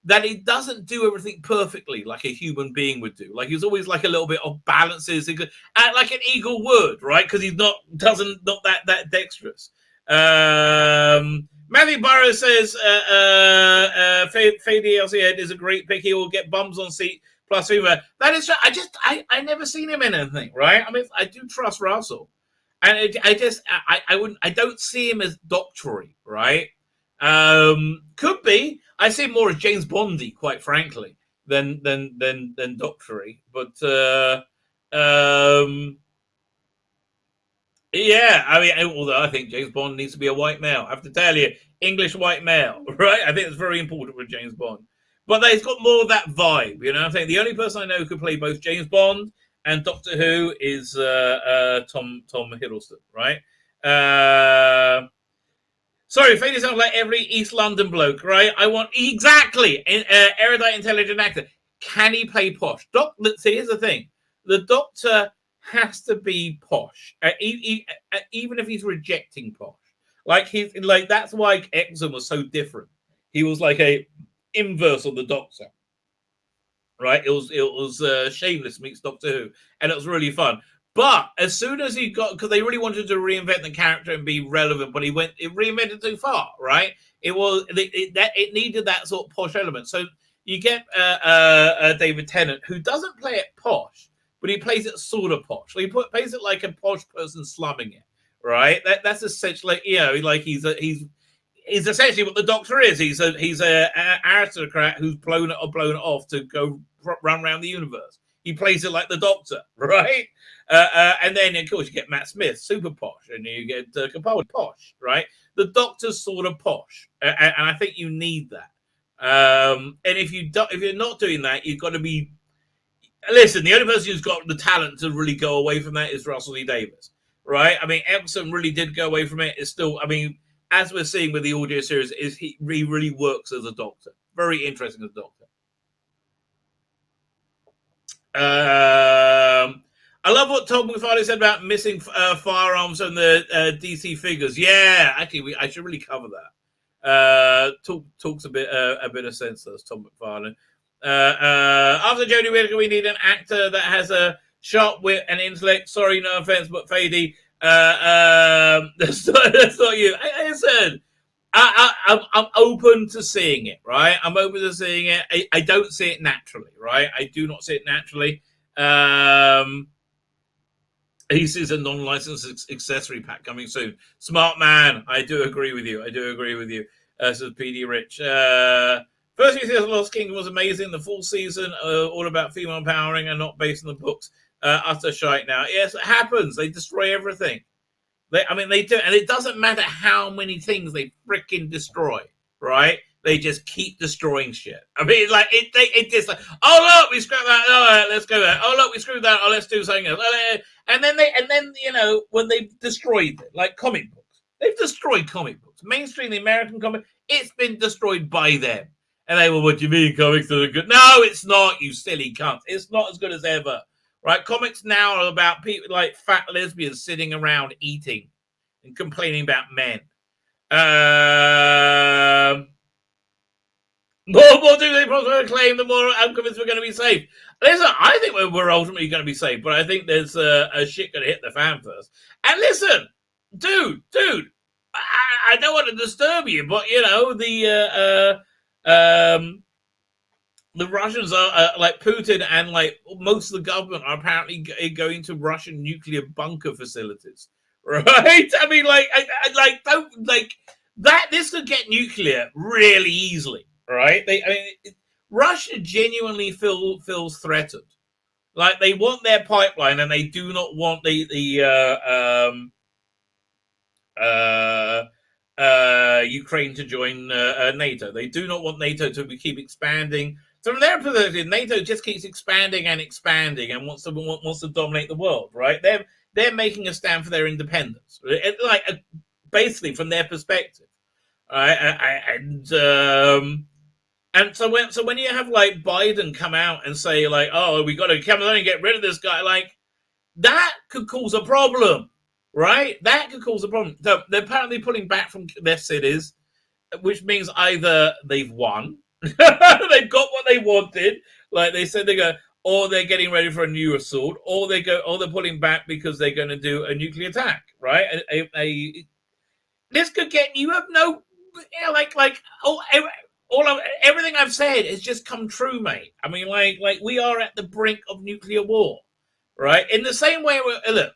That it doesn't do everything perfectly like a human being would do. Like he's always like a little bit off balances, like an eagle would, right? Because he's not that dexterous. Matthew Burrow says Fady Elsayed is a great pick. He will get bums on seat plus female. That is, I never seen him in anything, right? I mean, I do trust Russell, and I don't see him as doctory, right? Could be. I see him more as James Bondy, quite frankly, than doctory. But yeah, I mean, although I think James Bond needs to be a white male. I have to tell you, English white male, right? I think it's very important with James Bond. But he's got more of that vibe, I think the only person I know who could play both James Bond and Doctor Who is Tom Hiddleston, right? Sorry, Fady sounds like every East London bloke, right? I want exactly erudite, intelligent actor. Can he play posh? See, here's the thing: the Doctor has to be posh, even if he's rejecting posh. That's why Exum was so different. He was like a inverse of the Doctor, right? It was Shameless meets Doctor Who, and it was really fun. But as soon as he got, because they really wanted to reinvent the character and be relevant, but it reinvented too far, right? It needed that sort of posh element. So you get David Tennant, who doesn't play it posh, but he plays it sort of posh. So he plays it like a posh person slumming it, right? That's essentially, he's essentially what the Doctor is. He's a aristocrat who's blown it off to go run around the universe. He plays it like the Doctor, right? And then, of course, you get Matt Smith, super posh, and you get Capaldi, posh, right? The Doctor's sort of posh, and I think you need that. And if you're not doing that, you've got to be. Listen, the only person who's got the talent to really go away from that is Russell T Davies, right? I mean, Epsom really did go away from it. It's still, I mean, as we're seeing with the audio series, he really works as a Doctor. Very interesting as a Doctor. I love what Tom McFarlane said about missing firearms and the DC figures. Yeah, actually, I should really cover that. Talks a bit of sense, does Tom McFarlane. After Jodie Whittaker, we need an actor that has a sharp wit and intellect. Sorry, no offense, but Fady, that's not you. I said, I'm open to seeing it, right? I'm open to seeing it. I don't see it naturally, right? I do not see it naturally. He sees a non-licensed accessory pack coming soon. Smart man. I do agree with you. Says PD Rich. First season of Lost Kingdom was amazing. The full season, all about female empowering and not based on the books. Utter shite now. Yes, it happens. They destroy everything. They do. And it doesn't matter how many things they freaking destroy, right? They just keep destroying shit. I mean, like, it just like, oh, look, we screwed that. All right, let's go there. Oh, look, we screwed that. Oh, let's do something else. And then, when they've destroyed it, like comic books, they've destroyed comic books. Mainstream, the American comic, it's been destroyed by them. And they were, what do you mean comics are good? No, it's not, you silly cunt. It's not as good as ever. Right? Comics now are about people like fat lesbians sitting around eating and complaining about men. The more do they claim, the more I'm convinced we're going to be safe. Listen, I think we're ultimately going to be safe, but I think there's a shit going to hit the fan first. And listen, dude, I don't want to disturb you, but you know the Russians are like Putin and like most of the government are apparently going to Russian nuclear bunker facilities, right? I mean, like, I don't like that. This could get nuclear really easily, right? Russia genuinely feels threatened. Like they want their pipeline, and they do not want Ukraine to join NATO. They do not want NATO to keep expanding. So from their perspective, NATO just keeps expanding and expanding and wants to dominate the world, right? They're making a stand for their independence, like basically from their perspective, right? And so when you have like Biden come out and say like, oh, we got to come on and get rid of this guy, like that could cause a problem, right? That could cause a problem. So they're apparently pulling back from their cities, which means either they've won, they've got what they wanted, like they said they go, or they're getting ready for a new assault, or they're pulling back because they're going to do a nuclear attack, right? This could get you have no, everything I've said has just come true, mate. I mean, like we are at the brink of nuclear war. Right, in the same way, I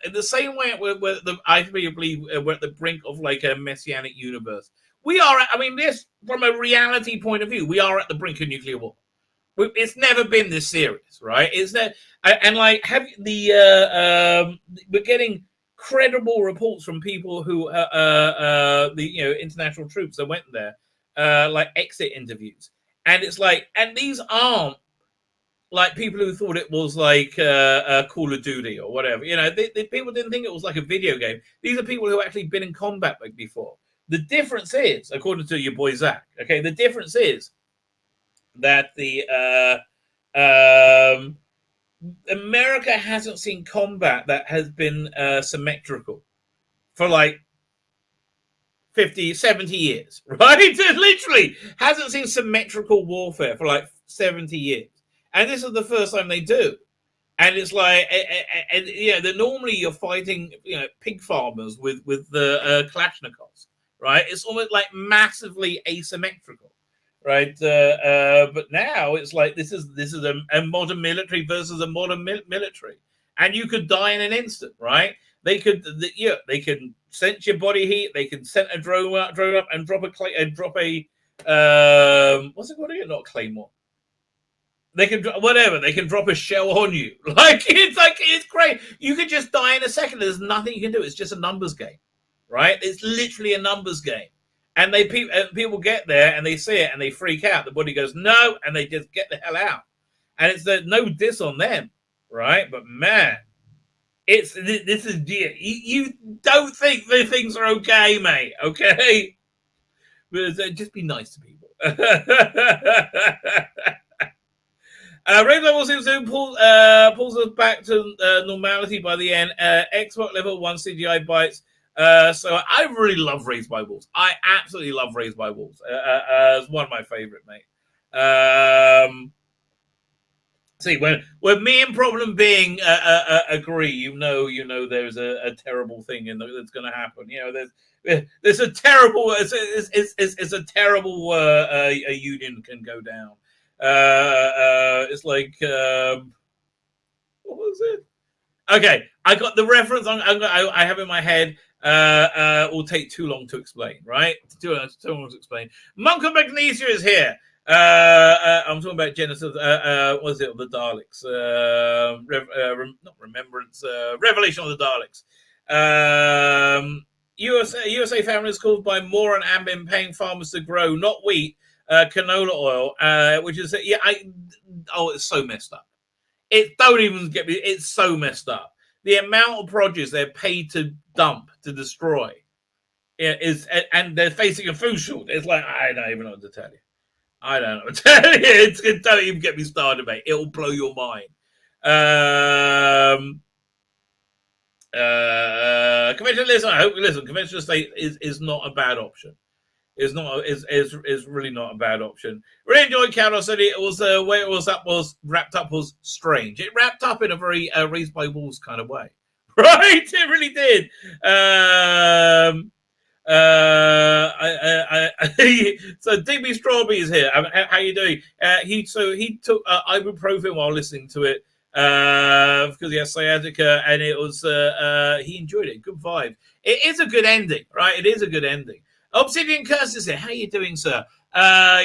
believe we're at the brink of like a messianic universe. We are. I mean, this from a reality point of view, we are at the brink of nuclear war. It's never been this serious, right? It's that, and like have we're getting credible reports from people who the international troops that went there, like exit interviews, and it's like, and these aren't like people who thought it was like Call of Duty or whatever. You know, people didn't think it was like a video game. These are people who actually been in combat like before. The difference is, according to your boy Zach, okay, the difference is that the America hasn't seen combat that has been symmetrical for like 50, 70 years, right? It literally hasn't seen symmetrical warfare for like 70 years. And this is the first time they do. And it's like, and normally you're fighting, pig farmers with the Kalashnikovs, right? It's almost like massively asymmetrical, right? But now it's like this is a modern military versus a modern military, and you could die in an instant, right? They can sense your body heat. They can send a drone up and drop a what's it called again? Not a claymore. They can whatever. They can drop a shell on you. It's great. You could just die in a second. There's nothing you can do. It's just a numbers game, right? It's literally a numbers game. And people get there and they see it and they freak out. The body goes no, and they just get the hell out. And it's no diss on them, right? But man, this is you don't think the things are okay, mate? Okay, but just be nice to people. Raid level seems to pulls us back to normality by the end. Xbox level 1 CGI bites. So I really love Raised by Wolves. I absolutely love Raised by Wolves. It's one of my favorite, mate. See, when me and Problem Being agree, there's a terrible thing that's going to happen. There's a terrible. It's a terrible a union can go down. It's like what was it? Okay, I got the reference. I have in my head. Will take too long to explain. Right? Too long to explain. Monk of Magnesia is here. I'm talking about Genesis. What was it? The Daleks. Not Remembrance. Revelation of the Daleks. USA family is caused by more and ambient paying farmers to grow not wheat, canola oil, which is it's so messed up. It don't even get me. It's so messed up. The amount of produce they're paid to dump to destroy and they're facing a food shortage. It's like I don't even know what to tell you. I don't know. Don't even get me started, mate. It'll blow your mind. Conventional, listen. Conventional state is not a bad option. Is really not a bad option. Really enjoyed Carlos. Said it was where it was wrapped up was strange. It wrapped up in a very Raised by Wolves kind of way, right? It really did. So Digby Strawberry is here. How you doing? He took ibuprofen while listening to it because he has sciatica, and it was he enjoyed it. Good vibe. It is a good ending, right? It is a good ending. Obsidian Curse is here. How you doing, sir?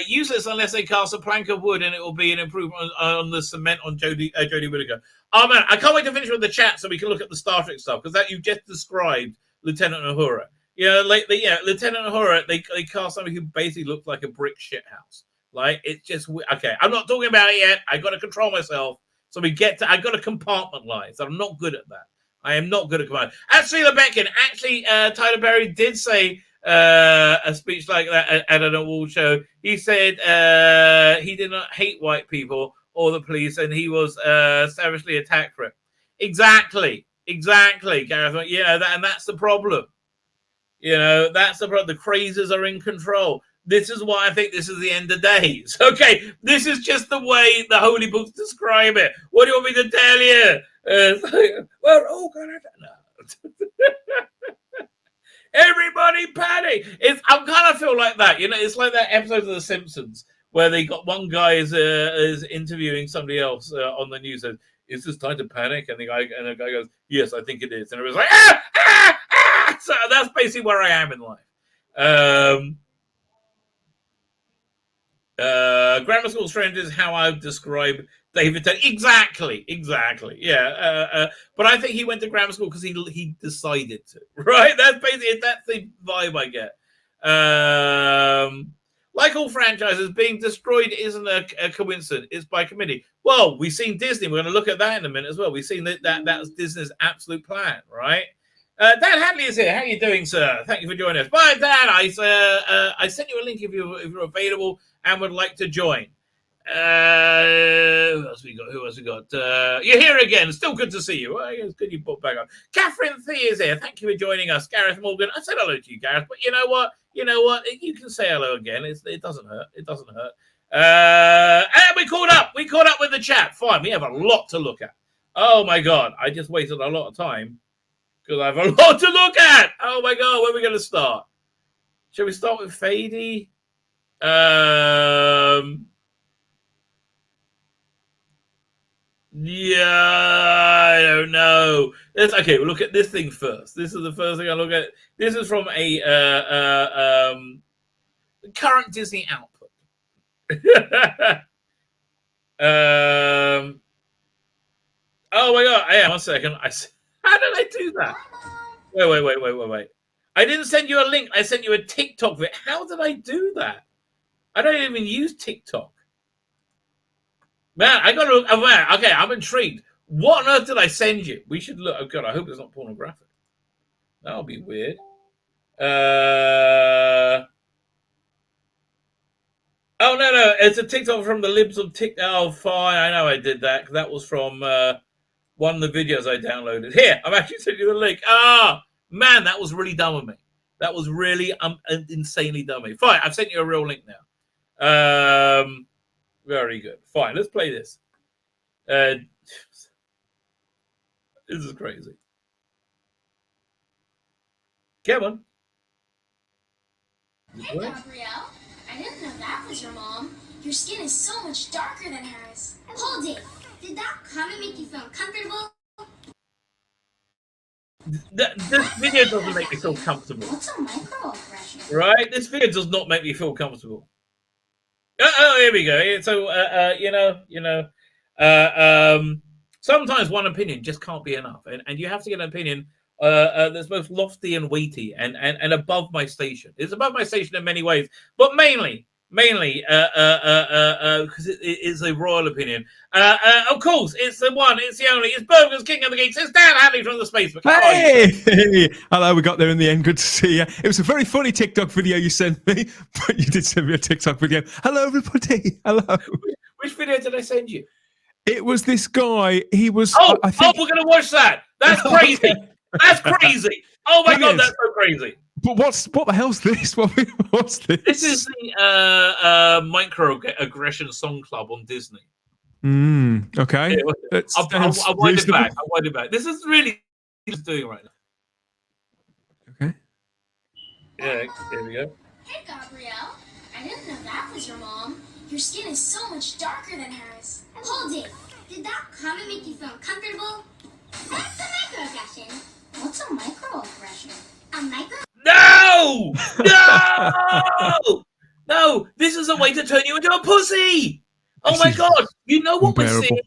Useless unless they cast a plank of wood, and it will be an improvement on the cement on Jodie Whittaker. Oh man, I can't wait to finish with the chat so we can look at the Star Trek stuff because that you just described Lieutenant Uhura. Lieutenant Uhura, they cast somebody who basically looks like a brick shithouse. Like it's just okay. I'm not talking about it yet. I got to control myself. So I got to compartmentalize. I'm not good at that. I am not good at compartmentalizing. Tzvi Lebetkin, actually, Tyler Perry did say a speech like that at an award show. He said he did not hate white people or the police, and he was savagely attacked for it. Exactly, Gareth. And that's the problem. That's the problem. The crazes are in control. This is why I think this is the end of days. Okay, this is just the way the holy books describe it. What do you want me to tell you? Well, oh God, I don't know. Everybody panic. I kind of feel like that. It's like that episode of The Simpsons where they got one guy is interviewing somebody else on the news. Says, "Is this time to panic?" And the guy goes, "Yes, I think it is." And it was like, ah! So that's basically where I am in life. Grammar school strangers is how I would describe David Tennant. Exactly. Yeah. But I think he went to grammar school because he decided to. Right? That's the vibe I get. Like all franchises, being destroyed isn't a coincidence. It's by committee. Well, we've seen Disney. We're going to look at that in a minute as well. We've seen that's Disney's absolute plan, right? Dan Hadley is here. How are you doing, sir? Thank you for joining us. Bye, Dan. I sent you a link if you're available and would like to join. Who else we got? You're here again. Still good to see you. Well, it's good you put back on. Catherine Thee is here. Thank you for joining us. Gareth Morgan. I said hello to you, Gareth, but you know what? You can say hello again. It doesn't hurt. And we caught up. We caught up with the chat. Fine. We have a lot to look at. Oh my God. I just wasted a lot of time because I have a lot to look at. Oh my God. Where are we going to start? Shall we start with Fady? Yeah, I don't know. Okay. We'll look at this thing first. This is the first thing I look at. This is from a current Disney output. Oh my God! Yeah, 1 second. How did I do that? Wait. I didn't send you a link. I sent you a TikTok video. How did I do that? I don't even use TikTok. Man, I got to look. Oh, man. Okay, I'm intrigued. What on earth did I send you? We should look. Oh, God, I hope it's not pornographic. That'll be weird. Oh, no. It's a TikTok from the libs of TikTok. Oh, fine. I know I did that. That was from one of the videos I downloaded. Here, I'm actually sending you the link. Man, that was really dumb of me. That was really insanely dumb of me. Fine, I've sent you a real link now. Very good. Fine, let's play this. This is crazy. Come on. Hey, Gabrielle. I didn't know that was your mom. Your skin is so much darker than hers. Hold it. Did that comment make you feel uncomfortable? This video doesn't make me feel comfortable. What's a microaggression? Right? This video does not make me feel comfortable. Oh, here we go. So, sometimes one opinion just can't be enough, and you have to get an opinion that's both lofty and weighty, and above my station. It's above my station in many ways, but mainly because it is a royal opinion. Of course, it's the one, it's the only, it's Birmingham's King of the Geeks. It's Dan Hadley from the Space. Hey! Hello, we got there in the end. Good to see you. It was a very funny TikTok video you sent me, but you did send me a TikTok video. Hello, everybody. Hello. Which video did I send you? It was this guy. He was. I think... we're going to watch that. That's crazy. Okay. That's crazy. Oh my God, that's so crazy. But what the hell's this? What's this? This is the Microaggression Song Club on Disney. Okay. Yeah, I'll wind it back. I'll wind it back. This is really what he's doing right now. Okay. Yeah, there we go. Hey, Gabrielle. I didn't know that was your mom. Your skin is so much darker than hers. Hold it. Did that comment make you feel uncomfortable? That's a microaggression. What's a microaggression? A micro... No! No! No! This is a way to turn you into a pussy! Oh my God! You know what we're seeing?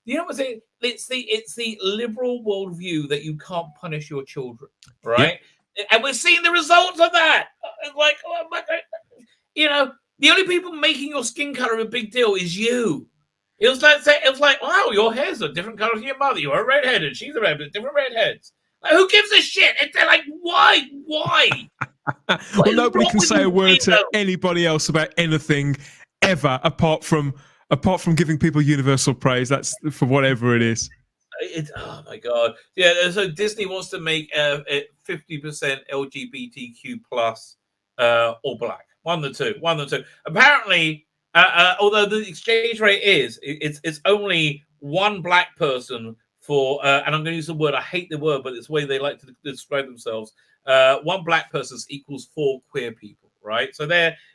You know what we're saying? It's the liberal worldview that you can't punish your children, right? Yep. And we're seeing the results of that. Like, oh my God. You know, the only people making your skin color a big deal is you. It was like, wow, your hair's a different color to your mother. You're a redhead, and she's a redhead, different redheads. Like, who gives a shit? And they're like, why? Well, nobody can say a word to anybody else about anything ever, apart from giving people universal praise. That's for whatever it is. Oh my God! Yeah, so Disney wants to make 50% LGBTQ plus or black. One of the two. Apparently, although the exchange rate it's only one black person for, and I'm going to use the word, I hate the word, but it's the way they like to describe themselves. One black person equals 4 queer people, right? So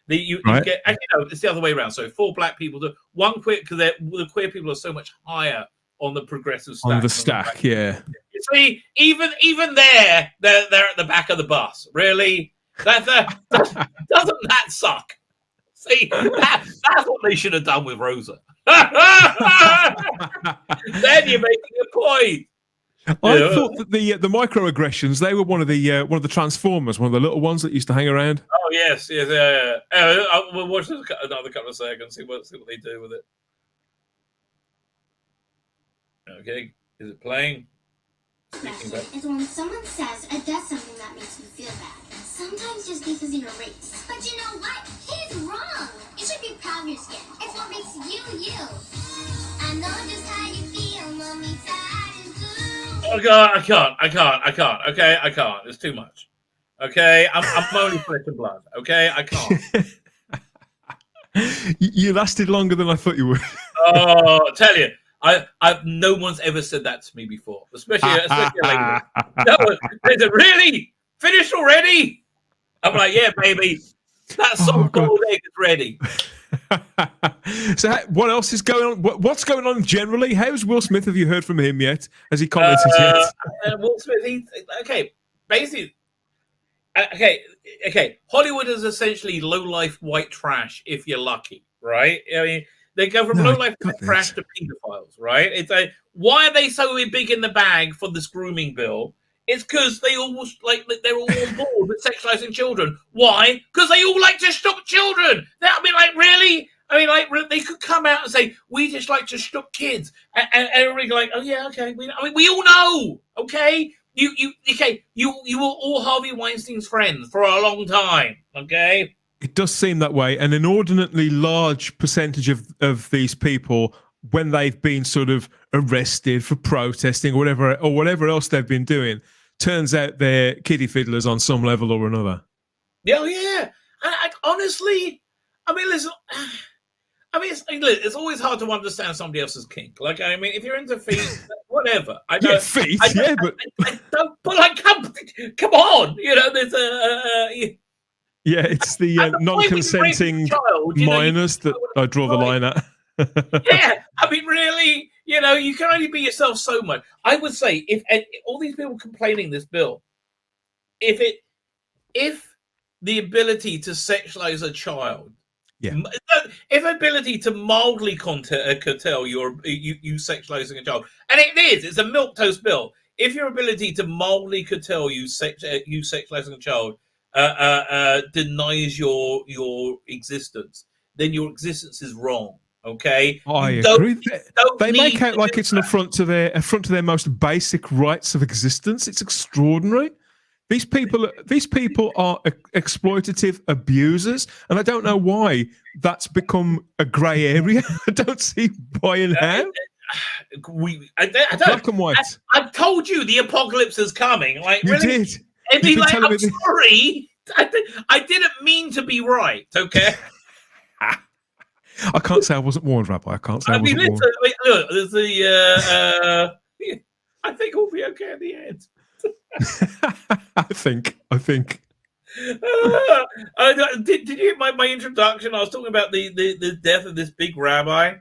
you get, actually, no, it's the other way around. So 4 black people to 1 queer, because the queer people are so much higher on the progressive stack. On the stack, yeah. You see, even they're at the back of the bus. Really? Doesn't that suck? See, that's what they should have done with Rosa. Then you're making a point. I thought that the microaggressions, they were one of the Transformers, one of the little ones that used to hang around. Oh yes, yeah. We'll watch this another couple of seconds, see what they do with it. Okay, is it playing? Is when someone says or does something that makes you feel bad. Sometimes just because of your race. But you know what? He's wrong. You should be proud of your skin. It's what makes you, you. I know just how you feel, mommy, sad and blue. Oh God, I can't. Okay, I can't. It's too much. Okay, I'm only flesh and blood. Okay, I can't. You lasted longer than I thought you would. Oh, I tell you. No one's ever said that to me before, especially a lady. No one, they said, really? Finished already? I'm like, yeah, baby. That soft-boiled egg is ready. So what else is going on? What's going on generally? How's Will Smith? Have you heard from him yet? Has he commented yet? Will Smith, basically, Hollywood is essentially low-life white trash, if you're lucky, right? I mean, they go from low-life trash to pedophiles, right? It's why are they so big in the bag for this grooming bill? It's because they're all on board with sexualizing children. Why? Because they all like to stop children. That would be like, really? I mean, like, they could come out and say, we just like to stop kids. And everybody like, oh, yeah, okay. We all know, okay? You were all Harvey Weinstein's friends for a long time, okay? It does seem that way. An inordinately large percentage of these people, when they've been sort of arrested for protesting or whatever else they've been doing, turns out they're kiddie fiddlers on some level or another. Oh, yeah. I honestly, I mean, listen, it's always hard to understand somebody else's kink. Like, I mean, if you're into feet, whatever. Feet, but... I don't, but like, come on. You know, there's Yeah, it's the non-consenting minors that I draw the line at. Yeah, I mean, really, you know, you can only be yourself so much. I would say, if all these people complaining this bill, if the ability to sexualize a child, if ability to mildly curtail you sexualizing a child, and it's a milquetoast bill. If your ability to mildly curtail you sexualizing a child denies your existence, then your existence is wrong. Okay, I you agree. don't They make need out to like do it's an affront to their most basic rights of existence. It's extraordinary. These people are exploitative abusers, and I don't know why that's become a grey area. I don't see why and how. I don't. Black and white. I've told you the apocalypse is coming. Like, You really? did. It'd be You've been like, telling I'm me this. sorry. I didn't mean to be right. Okay. I can't say I wasn't warned, Rabbi. I can't say I wasn't warned. Look, there's the. I think we'll be okay at the end. I think. Did you hear my introduction? I was talking about the death of this big rabbi.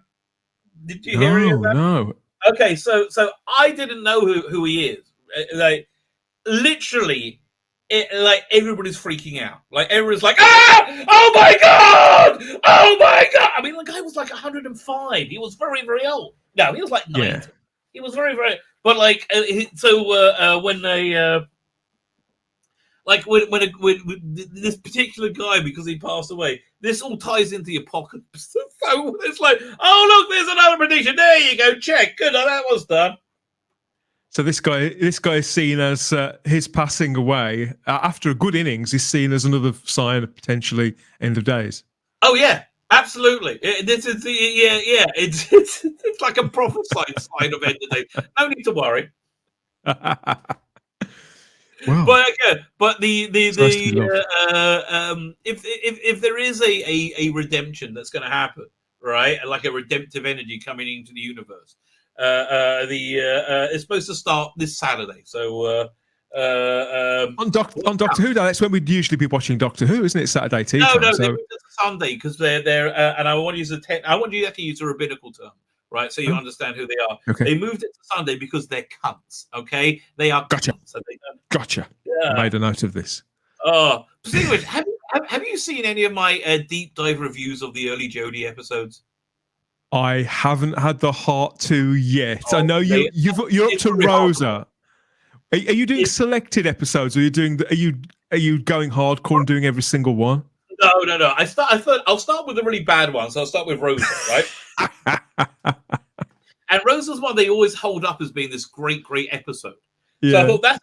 Did you hear any of that? No. Okay, so I didn't know who he is. Like, literally, like, everybody's freaking out. Like, everyone's like, ah! Oh my god! Oh my god! I mean, the guy was like 105. He was very, very old. No, he was like 90. Yeah. He was very, very. But like, when they. Like when this particular guy, because he passed away, this all ties into the apocalypse. So it's like, oh look, there's another prediction. There you go, check. Good, that was done. So this guy is seen as his passing away after a good innings is seen as another sign of potentially end of days. Oh yeah, absolutely. This is it's like a prophesied sign of end of days. No need to worry. Wow. But if there is a redemption that's going to happen, right? Like a redemptive energy coming into the universe, it's supposed to start this Saturday. So on Doctor Who, though, that's when we'd usually be watching Doctor Who, isn't it? Saturday tea time. No, So they moved it to Sunday because they're and I want to use I want you to use a rabbinical term. Right, so you understand who they are. Okay. They moved it to Sunday because they're cunts. Okay, they are Gotcha. cunts. So they don't... Gotcha. Yeah. I made a note of this. Oh, speaking of which, have you seen any of my deep dive reviews of the early Jodie episodes? I haven't had the heart to yet. I know you're up to really Rosa. Are you doing selected episodes, or are you doing? Are you going hardcore and doing every single one? No. I thought I'll start with the really bad ones. So I'll start with Rosa, right? And Rosa's one they always hold up as being this great episode. Yeah. So I thought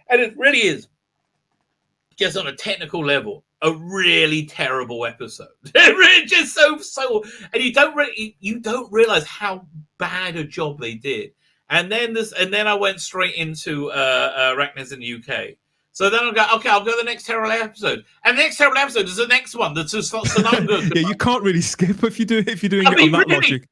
and it really is, just on a technical level, a really terrible episode. It really just so, and you don't realize how bad a job they did. And then I went straight into Arachnids in the UK. So then I'll go, okay, I'll go to the next terrible episode. And the next terrible episode is the next one that's just not so good. Yeah, you can't really skip if you're doing it on that logic.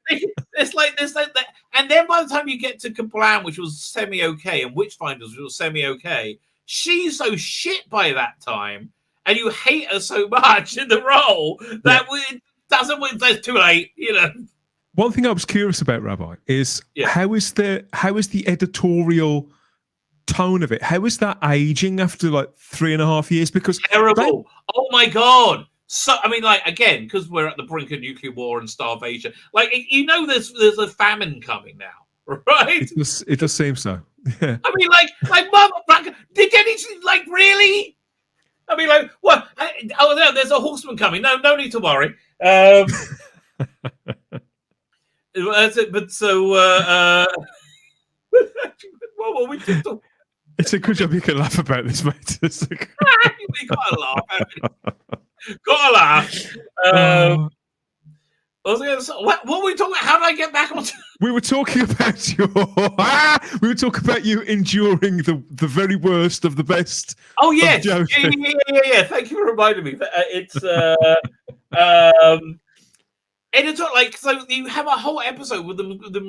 It's like this, like that. And then by the time you get to Kablam, which was semi-okay, and Witchfinders, which was semi-okay, she's so shit by that time, and you hate her so much in the role that it doesn't win. That's too late, you know. One thing I was curious about, Rabbi, is how is the editorial tone of it? How is that aging after like 3.5 years? Because terrible. Oh my god. So I mean, like, again, because we're at the brink of nuclear war and starvation. Like, you know, there's a famine coming now, right? It does seem so. Yeah. I mean, like motherfucker, did anything, like, really? I mean, like, what? Oh, there's a horseman coming. No need to worry. That's it. But so, what were we just talking? It's a good job you can laugh about this, mate. We gotta laugh. Gotta laugh. I was gonna say, what were we talking about? How did I get back on? We were talking about you enduring the very worst of the best. Oh yes, yeah. Thank you for reminding me. It's editor, like, so you have a whole episode with them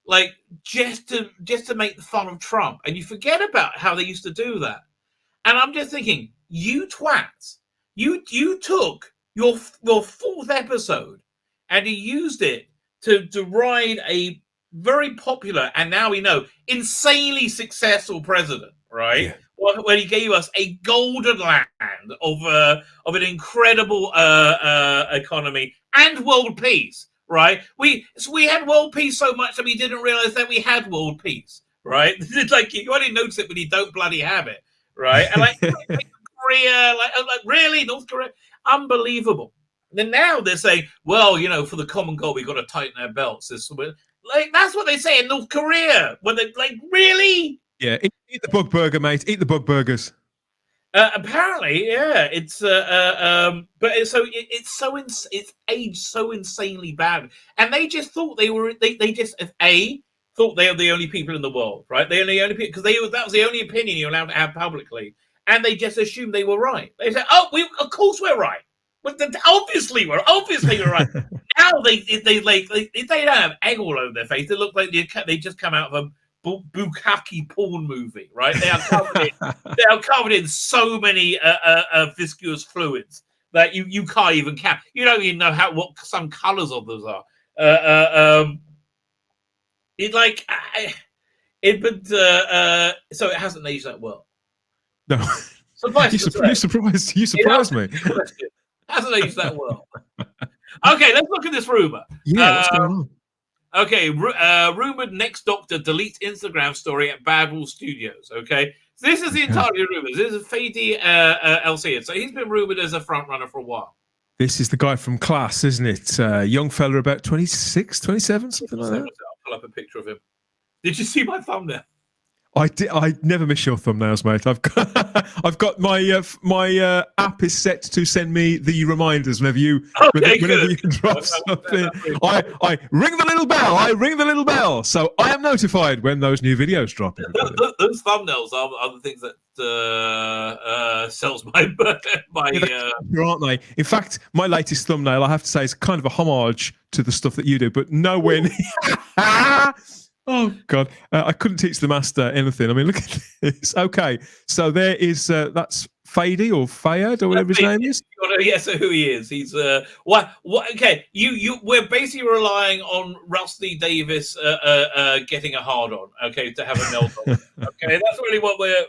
like just to make fun of Trump, and you forget about how they used to do that. And I'm just thinking, you twats, you took your fourth episode and you used it to deride a very popular, and now we know, insanely successful president, right? Yeah. When he gave us a golden land of an incredible economy and world peace. Right, we had world peace so much that we didn't realize that we had world peace. Right, it's like you only notice it when you don't bloody have it. Right, and like Korea, like really North Korea, unbelievable. Then now they're saying, well, for the common goal, we've got to tighten our belts. Like, that's what they say in North Korea. When they like, really? Yeah, eat the bug burger, mate. Eat the bug burgers. Apparently, yeah. It's but it's aged so insanely bad, and they just thought they just thought they were the only people in the world, right? They're the only people because that was the only opinion you're allowed to have publicly, and they just assumed they were right. They said, "Oh, of course we're right. Well, obviously we're right." Now they don't have egg all over their face. They look like they just come out of a bukkake porn movie, right? They are covered in so many viscous fluids that you can't even count. You don't even know what some colors of those are. So it hasn't aged that well. No, you surprised me. Hasn't aged that well. Okay, let's look at this rumor. Yeah, what's going on? Okay, rumored next Doctor deletes Instagram story at Bad Wolf Studios. Okay, so this is the entirety of rumors. This is Fady Elsayed. So he's been rumored as a front runner for a while. This is the guy from Class, isn't it? Young fella, about 26, 27, something like that. I'll pull up a picture of him. Did you see my thumbnail? I did. I never miss your thumbnails, mate. I've got my app is set to send me the reminders whenever you drop something. I ring the little bell. Ring the little bell, so I am notified when those new videos drop. Those thumbnails are the things that sells my aren't they? In fact, my latest thumbnail, I have to say, is kind of a homage to the stuff that you do, but nowhere near. Oh God, I couldn't teach the master anything. I mean, look at this. Okay, so there is that's Fady or Fayed or whatever his name is. Yes, so who he is. He's what? Okay, we're basically relying on Rusty Davis getting a hard on. Okay, to have a meltdown. Okay, that's really what we're.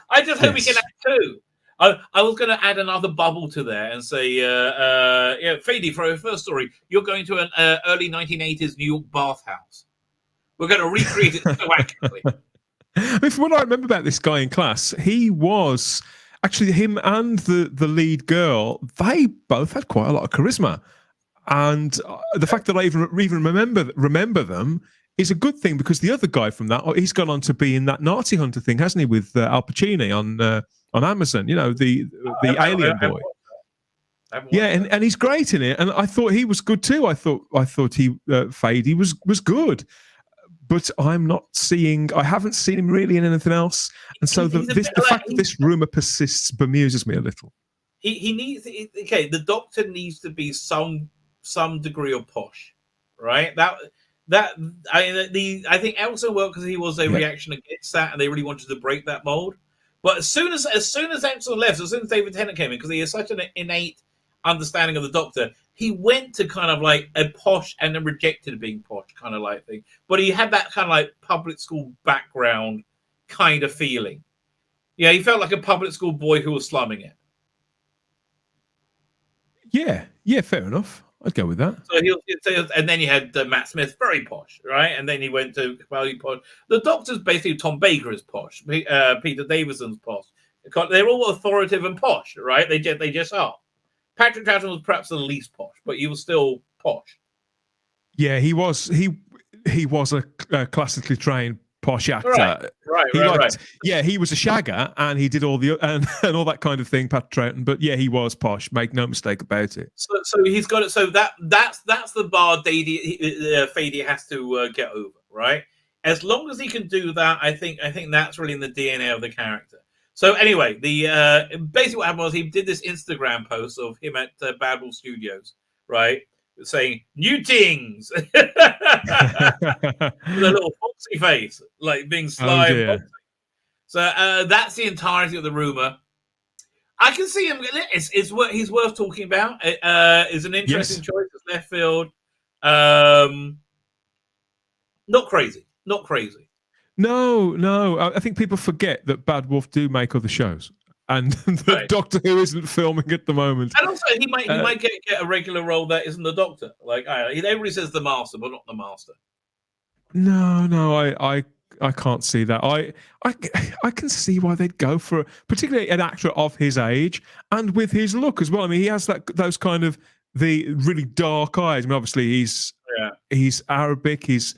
I just hope we can add two. I was going to add another bubble to there and say, Fady, for our first story, you're going to an early 1980s New York bathhouse. We're going to recreate it so accurately. I mean, from what I remember about this guy in Class, he was actually him and the lead girl. They both had quite a lot of charisma, and the fact that I even remember them is a good thing because the other guy from that, he's gone on to be in that Nazi Hunter thing, hasn't he, with Al Pacino on Amazon? You know, the alien boy. Yeah, and he's great in it, and I thought he was good too. I thought he Fady was good. But I haven't seen him really in anything else. And so the fact that this rumor persists bemuses me a little. He needs, the Doctor needs to be some degree of posh, right? I think Elsa worked because he was a reaction against that and they really wanted to break that mold. But as soon as Elsa left, as soon as David Tennant came in, because he has such an innate understanding of the Doctor, he went to kind of like a posh and then rejected being posh kind of like thing. But he had that kind of like public school background kind of feeling. Yeah, he felt like a public school boy who was slumming it. Yeah, fair enough. I'd go with that. So and then you had Matt Smith, very posh, right? And then he went to very posh. The Doctor's basically Tom Baker is posh. Peter Davison's posh. They're all authoritative and posh, right? They just are. Patrick Troughton was perhaps the least posh, but he was still posh. Yeah, he was. He was a classically trained posh actor. Right. Yeah, he was a shagger, and he did all the and all that kind of thing, Patrick Troughton. But yeah, he was posh. Make no mistake about it. So he's got it. So that's the bar Fady has to get over, right? As long as he can do that, I think that's really in the DNA of the character. So anyway, basically what happened was he did this Instagram post of him at Bad Wolf Studios, right, saying new things with a little foxy face, like being sly and foxy. So that's the entirety of the rumor. I can see him. He's worth talking about. It's an interesting choice. It's left field. Not crazy. No. I think people forget that Bad Wolf do make other shows, and the Doctor Who isn't filming at the moment. And also, he might get a regular role that isn't the Doctor. Like everybody says the Master, but not the Master. No. I can't see that. I can see why they'd go for particularly an actor of his age and with his look as well. I mean, he has those kind of the really dark eyes. I mean, obviously he's Arabic, he's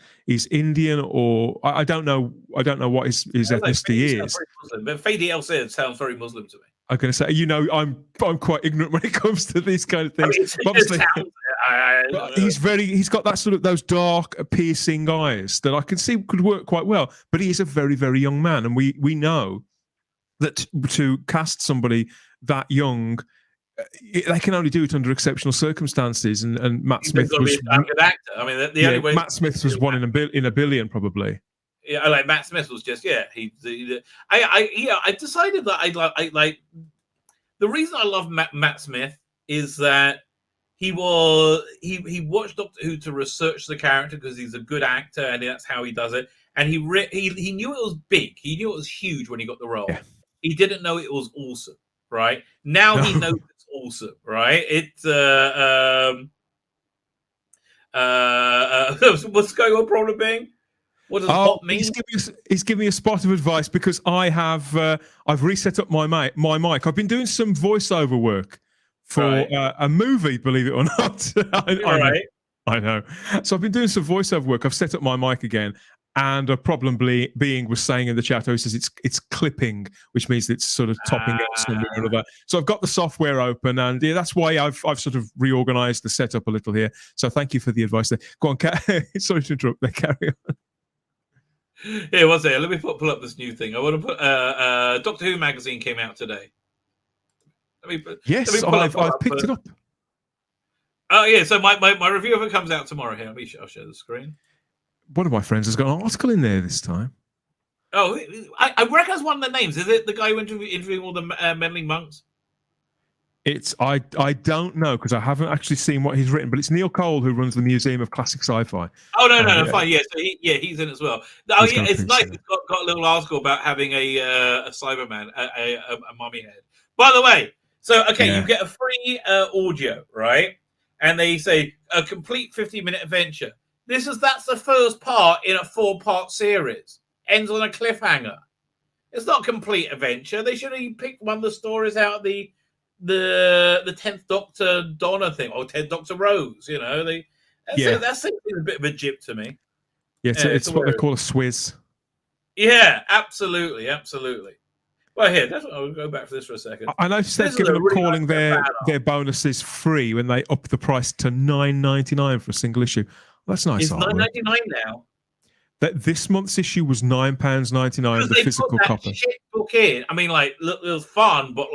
Indian, or I don't know what his ethnicity is. But Fady Elsayed sounds very Muslim to me. I'm going to say, I'm quite ignorant when it comes to these kind of things. Obviously, he's got that sort of those dark, piercing eyes that I can see could work quite well. But he is a very, very young man, and we know that to cast somebody that young, they can only do it under exceptional circumstances. And Matt Smith was a good actor. I mean, the only way Matt Smith was one in a billion, probably. Yeah, like Matt Smith was just I decided that I like the reason I love Matt Smith is that he watched Doctor Who to research the character because he's a good actor and that's how he does it. And he knew it was big. He knew it was huge when he got the role. Yeah. He didn't know it was awesome, right? Now he knows it's awesome, right? It's what's going on? Problem being. What does hot mean? He's giving me a spot of advice because I've reset up my mic. I've been doing some voiceover work for a movie, believe it or not. I know. So I've been doing some voiceover work. I've set up my mic again, and a problem being was saying in the chat, he says it's clipping, which means it's sort of topping out somewhere or other. So I've got the software open, and that's why I've sort of reorganized the setup a little here. So thank you for the advice there. Go on, sorry to interrupt there. Carry on. Here, what's there? Let me pull up this new thing. I want to put Doctor Who magazine came out today. I've picked it up. Oh yeah, so my review of it comes out tomorrow. Here, I'll share the screen. One of my friends has got an article in there this time. Oh, I recognize one of the names. Is it the guy who went to interviewing all the meddling monks? I don't know because I haven't actually seen what he's written, but it's Neil Cole who runs the Museum of Classic Sci-Fi. Oh no, fine, yeah. So he's in as well. Oh yeah, it's nice. It's got a little article about having a Cyberman, a mummy head. By the way, so you get a free audio, right? And they say a complete 50-minute adventure. That's the first part in a 4-part series. Ends on a cliffhanger. It's not a complete adventure. They should have picked one of the stories out of the 10th Doctor Donna thing or 10th Doctor Rose, that's a bit of a jip to me. Yeah, it's what they call a swizz. Yeah, absolutely. Well, here, I'll go back for this for a second. I noticed they're calling their bonuses free when they up the price to $9.99 for a single issue. Well, that's nice. It's $9.99 now. This month's issue was £9.99. The physical copy. Shit book in. I mean, look, it was fun, but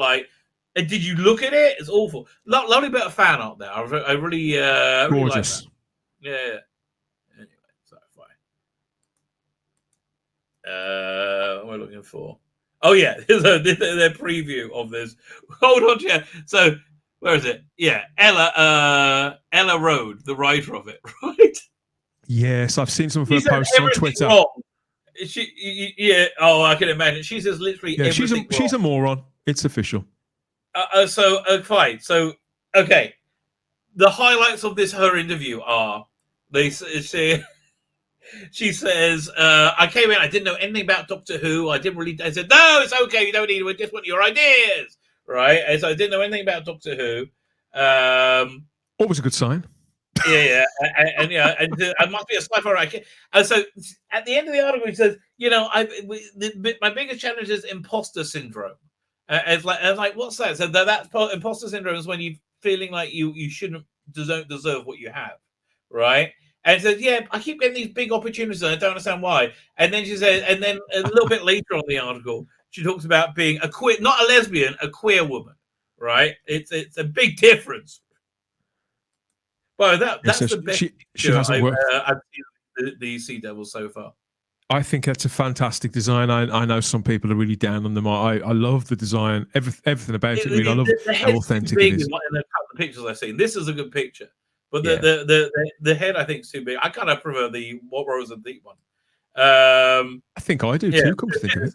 did you look at it? It's awful. Lovely bit of fan art there. I really gorgeous. Really like that. Yeah. Anyway, so fine. What am I looking for? Oh yeah, their preview of this. Hold on, yeah. So where is it? Yeah, Ella Road, the writer of it, right? Yes, I've seen some of her posts on Twitter. Wrong. I can imagine. She says literally everything wrong. She's a moron. It's official. Fine. So, okay. The highlights of her interview are she says, I came in, I didn't know anything about Doctor Who. I said, no, it's okay. You don't need it. We just want your ideas. Right. And so I didn't know anything about Doctor Who. Always a good sign. Yeah. And I must be a sci-fi writer. And so at the end of the article, he says, my biggest challenge is imposter syndrome. It's like, what's that? So that's imposter syndrome is when you're feeling like you shouldn't deserve what you have, right? And says, yeah, I keep getting these big opportunities and I don't understand why. And then she said, and then a little bit later on the article, she talks about being a queer, not a lesbian, a queer woman, right? It's a big difference. Well, that's the best. She hasn't worked. I've seen the Sea Devils so far. I think that's a fantastic design. I know some people are really down on them. I love the design, everything about it. I love how authentic it is. In the pictures I've seen, this is a good picture, but the head I think is too big. I kind of prefer the What Rose and Deep one. I think I do too. Come to think of it.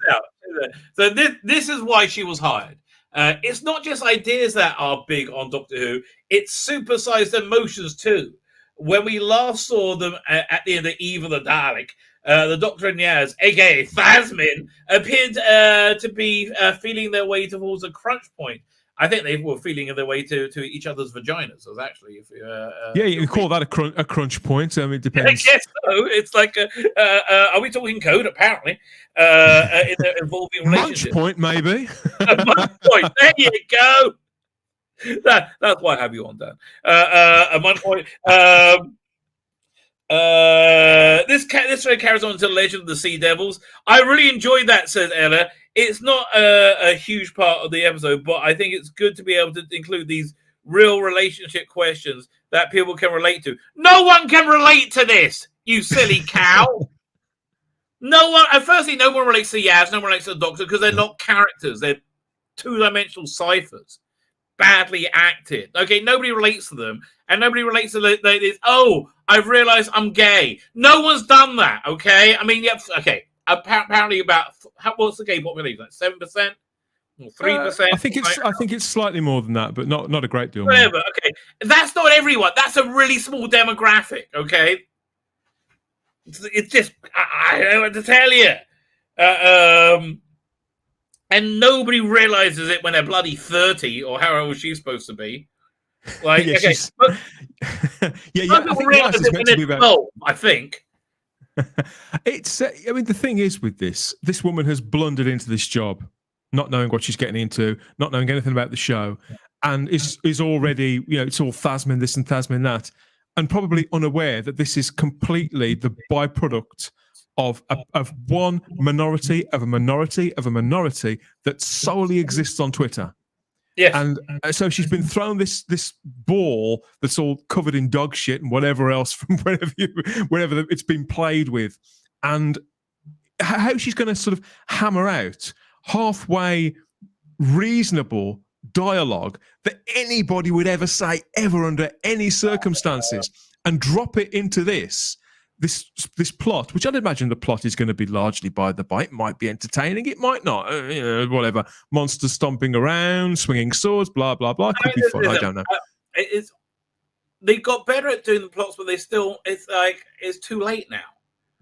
So this is why she was hired. It's not just ideas that are big on Doctor Who; it's supersized emotions too. When we last saw them at the end of Eve of the Dalek, The Doctor and Yaz, aka Phasmin, appeared to be feeling their way towards a crunch point. I think they were feeling their way to each other's vaginas. Was actually, yeah, you can call that a crunch point. It depends. I guess so. It's like, are we talking code? Apparently, in the involving relationship. Munch point, maybe. A munch point. There you go. That's why I have you on, Dan. A munch point. This thread carries on to the Legend of the Sea Devils. I really enjoyed that, says Ella. It's not a huge part of the episode, but I think it's good to be able to include these real relationship questions that people can relate to. No one can relate to this, you silly cow. No one. And firstly, no one relates to Yaz, no one relates to the Doctor because they're not characters. They're two-dimensional ciphers, badly acted. Okay, nobody relates to them, and nobody relates to this. Oh, I've realised I'm gay. No one's done that. Okay, I mean, yep. Okay, apparently about what's the gay population? Like 7%, or 3%. I think it's slightly more than that, but not a great deal. Whatever. More. Okay, that's not everyone. That's a really small demographic. Okay, it's just I don't know what to tell you. And nobody realizes it when they're bloody 30 or how old she's supposed to be. Like, yeah, okay, I think realize it when they're 12, I think. It's. I mean, the thing is with this woman has blundered into this job, not knowing what she's getting into, not knowing anything about the show, and is already, it's all Phasmin this and Phasmin that, and probably unaware that this is completely the byproduct of one minority of a minority of a minority that solely exists on Twitter. Yes. And so she's been thrown this ball that's all covered in dog shit and whatever else from wherever it's been played with. And how she's going to sort of hammer out halfway reasonable dialogue that anybody would ever say ever under any circumstances and drop it into this plot, which I'd imagine the plot is going to be largely by the by. It might be entertaining, it might not, whatever. Monsters stomping around, swinging swords, blah, blah, blah. Could be fun, I don't know. They got better at doing the plots, but it's too late now.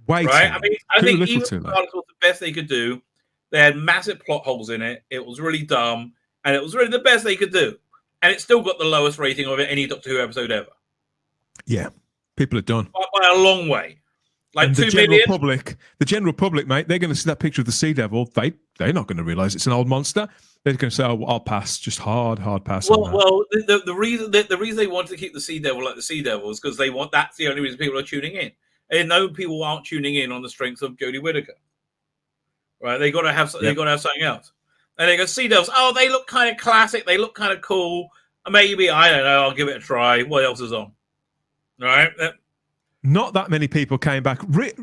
Way right? too I mean, I think even was the best they could do. They had massive plot holes in it. It was really dumb, and it was really the best they could do. And it still got the lowest rating of any Doctor Who episode ever. Yeah. People are done by a long way. Like and 2 the million. The general public, mate, they're going to see that picture of the Sea Devil. They're not going to realise it's an old monster. They're going to say, "Oh, I'll pass." Just hard pass. Well, the reason they wanted to keep the Sea Devil like the Sea Devil is because that's the only reason people are tuning in. And no, people aren't tuning in on the strength of Jodie Whittaker. Right? They got to have something else. And they go, Sea Devils. Oh, they look kind of classic. They look kind of cool. Maybe I don't know. I'll give it a try. What else is on? Right. Not that many people came back.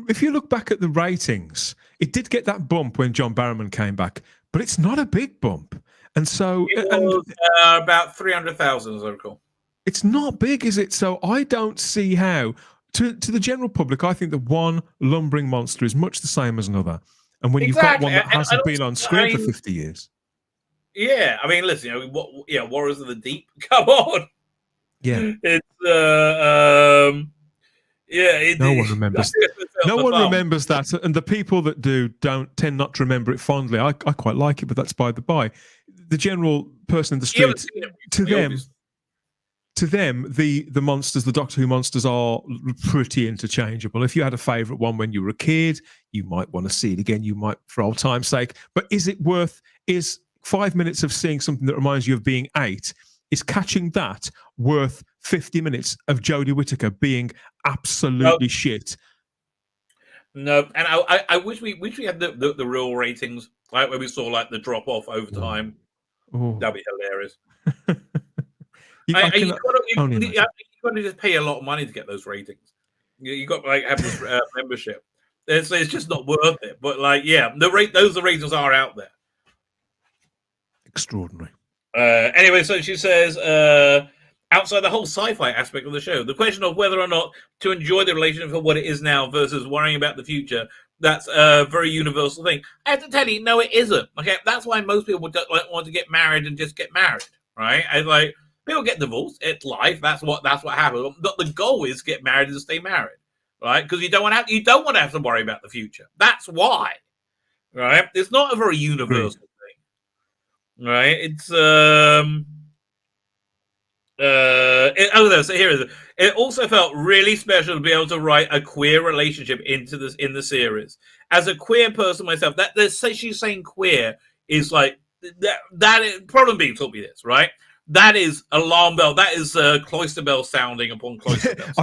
If you look back at the ratings, it did get that bump when John Barrowman came back, but it's not a big bump. And so it was about 300,000, as I recall. It's not big, is it? So I don't see how, to the general public, I think that one lumbering monster is much the same as another. And when you've got one that hasn't been on screen for 50 years. Yeah. I mean, listen, Warriors of the Deep, come on. Yeah. It's no one remembers. No one remembers that, and the people that do don't tend not to remember it fondly. I quite like it, but that's by the by. The general person in the street, to them, the monsters, the Doctor Who monsters, are pretty interchangeable. If you had a favourite one when you were a kid, you might want to see it again. You might, for old time's sake. But is 5 minutes of seeing something that reminds you of being 8? Is catching that worth 50 minutes of Jodie Whittaker being absolutely shit? No, and I wish we had the real ratings, like where we saw like the drop off over time. That'd be hilarious. You got to just pay a lot of money to get those ratings. You got to have this membership. It's just not worth it. But those ratings are out there. Extraordinary. Anyway, so she says, outside the whole sci-fi aspect of the show, the question of whether or not to enjoy the relationship for what it is now versus worrying about the future, that's a very universal thing. I have to tell you, no, it isn't. Okay, that's why most people don't want to get married and just get married, right? And people get divorced. It's life. That's what happens. But the goal is get married and stay married. right? Because you don't want to have to worry about the future. That's why, right? It's not a very universal thing, right? It's so here it is. It also felt really special to be able to write a queer relationship into this in the series. As a queer person myself, she's saying queer is like that is, problem being taught me this, right? That is alarm bell. That is cloister bell sounding upon cloister bell.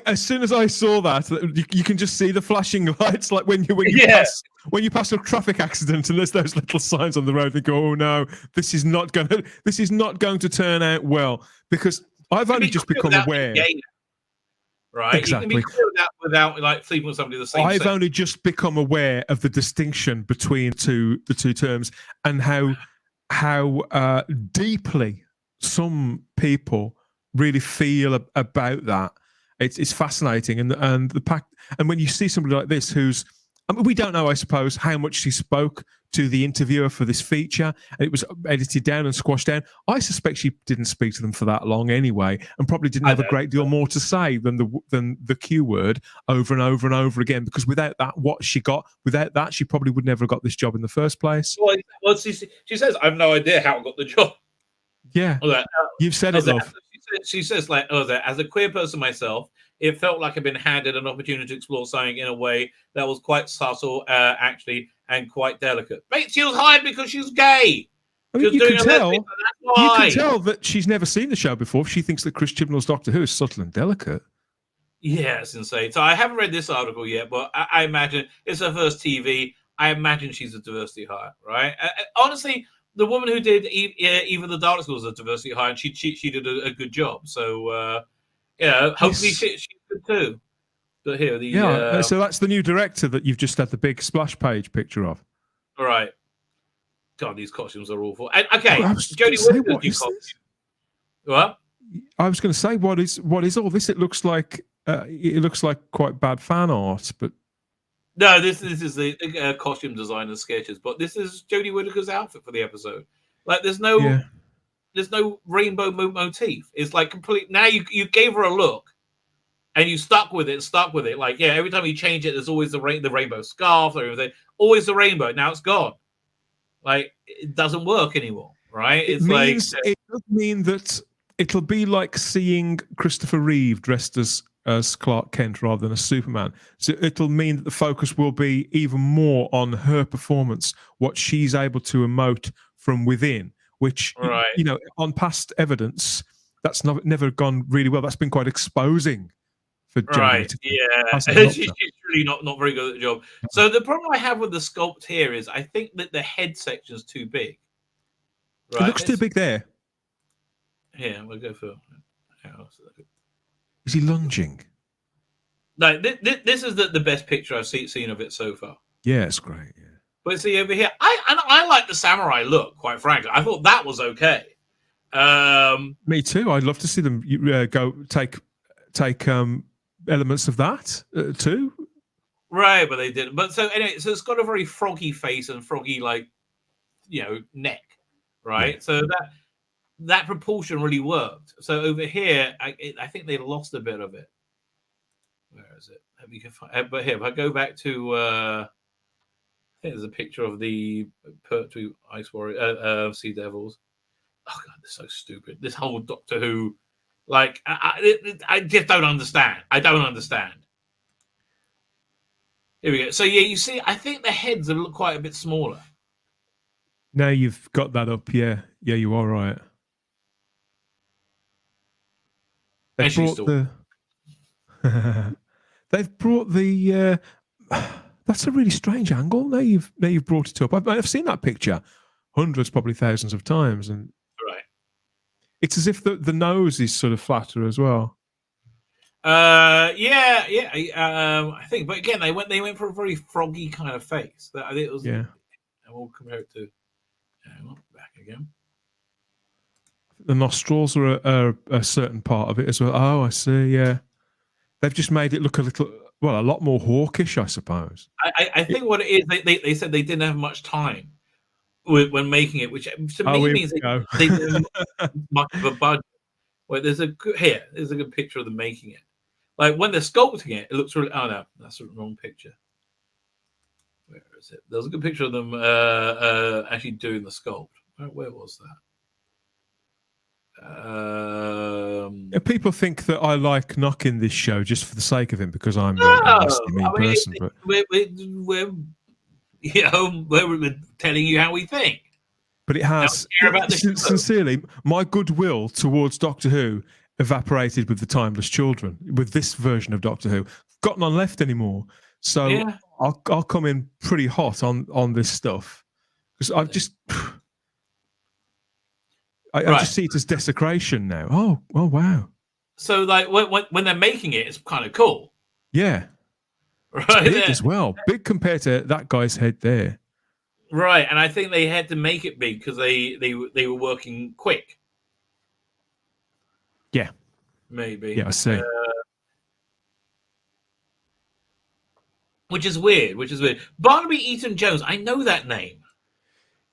As soon as I saw that, you can just see the flashing lights, like when you pass a traffic accident and there's those little signs on the road that go, "Oh no, this is not going to turn out well." Because I've only just become aware. Right, exactly. You can be clear without like sleeping with somebody of the same I've sex. only just become aware of the distinction between the two terms and how deeply some people really feel about that. It's fascinating, and when you see somebody like this who's, I mean, we don't know, I suppose, how much she spoke to the interviewer for this feature, and it was edited down and squashed down. I suspect she didn't speak to them for that long anyway, and probably didn't have a great deal more to say than the Q word over and over and over again. Because without that, she probably would never have got this job in the first place. Well, she says, "I have no idea how I got the job." Yeah, you've said it, love. She says, like, as a queer person myself, it felt like I've been handed an opportunity to explore something in a way that was quite subtle, actually, and quite delicate. Mate, she was hired because she's gay. I mean, you can tell that she's never seen the show before. She thinks that Chris Chibnall's Doctor Who is subtle and delicate. Yeah, it's insane. So I haven't read this article yet, but I imagine it's her first TV. I imagine she's a diversity hire, right? Honestly, the woman who did Even the Daleks was a diversity hire, and she did a good job. So, hopefully she's good too. But here, so that's the new director that you've just had the big splash page picture of. All right. God, these costumes are awful. And, okay, Jodie Whittaker's new costume. What? I was going to say, what is all this? It looks like quite bad fan art, but no, this is the costume designer sketches. But this is Jodie Whittaker's outfit for the episode. Like, there's no rainbow motif. It's like complete. Now you gave her a look, and you stuck with it. Like, every time you change it, there's always the rainbow scarf or everything. Always the rainbow. Now it's gone. Like, it doesn't work anymore, right? It does mean that it'll be like seeing Christopher Reeve dressed as Clark Kent rather than as Superman. So it'll mean that the focus will be even more on her performance, what she's able to emote from within, which, on past evidence, that's never gone really well. That's been quite exposing for Jodie. Right, yeah. She's really not very good at the job. So the problem I have with the sculpt here is I think that the head section is too big. Right? It looks too big there. Yeah, we'll go for... Is he lunging? No, this is the best picture I've seen of it so far. Yeah, it's great. Yeah. But see over here, I like the samurai look. Quite frankly, I thought that was okay. Me too. I'd love to see them go take elements of that too. Right, but they didn't. But so anyway, so it's got a very froggy face and froggy neck, right? Yeah. So that proportion really worked. So over here, I think they lost a bit of it. Where is it? But here, if I go back to, I think there's a picture of the Pertwee Ice Warrior, Sea Devils. Oh God, they're so stupid. This whole Doctor Who, like, I just don't understand. I don't understand. Here we go. So yeah, you see, I think the heads look quite a bit smaller. Now you've got that up. Yeah, you are right. They've brought the. That's a really strange angle. Now you've brought it up. I've seen that picture hundreds, probably thousands of times, and right. It's as if the nose is sort of flatter as well. I think, but again, they went for a very froggy kind of face. I think it was. Yeah. And we'll compare it to. Back again. The nostrils are a certain part of it as well. Oh, I see. Yeah, they've just made it look a lot more hawkish, I suppose. I think what it is, they said they didn't have much time when making it, which to me means they didn't have much of a budget. Well, there's a good picture of them making it. Like when they're sculpting it, it looks really. Oh no, that's the wrong picture. Where is it? There was a good picture of them actually doing the sculpt. Where was that? People think that I like knocking this show just for the sake of him because I'm No, a nasty, mean I mean, person. But we're telling you how we think. But it has, sincerely, my goodwill towards Doctor Who evaporated with the Timeless Children, with this version of Doctor Who. Got none left anymore. So yeah. I'll come in pretty hot on this stuff. Because I've just... I just see it as desecration now. Oh, wow. So like when they're making it, it's kind of cool. Yeah. Right. It's big as well. Big compared to that guy's head there. Right, and I think they had to make it big because they were working quick. Yeah, maybe. Yeah, I see. Which is weird. Barnaby Eaton-Jones, I know that name.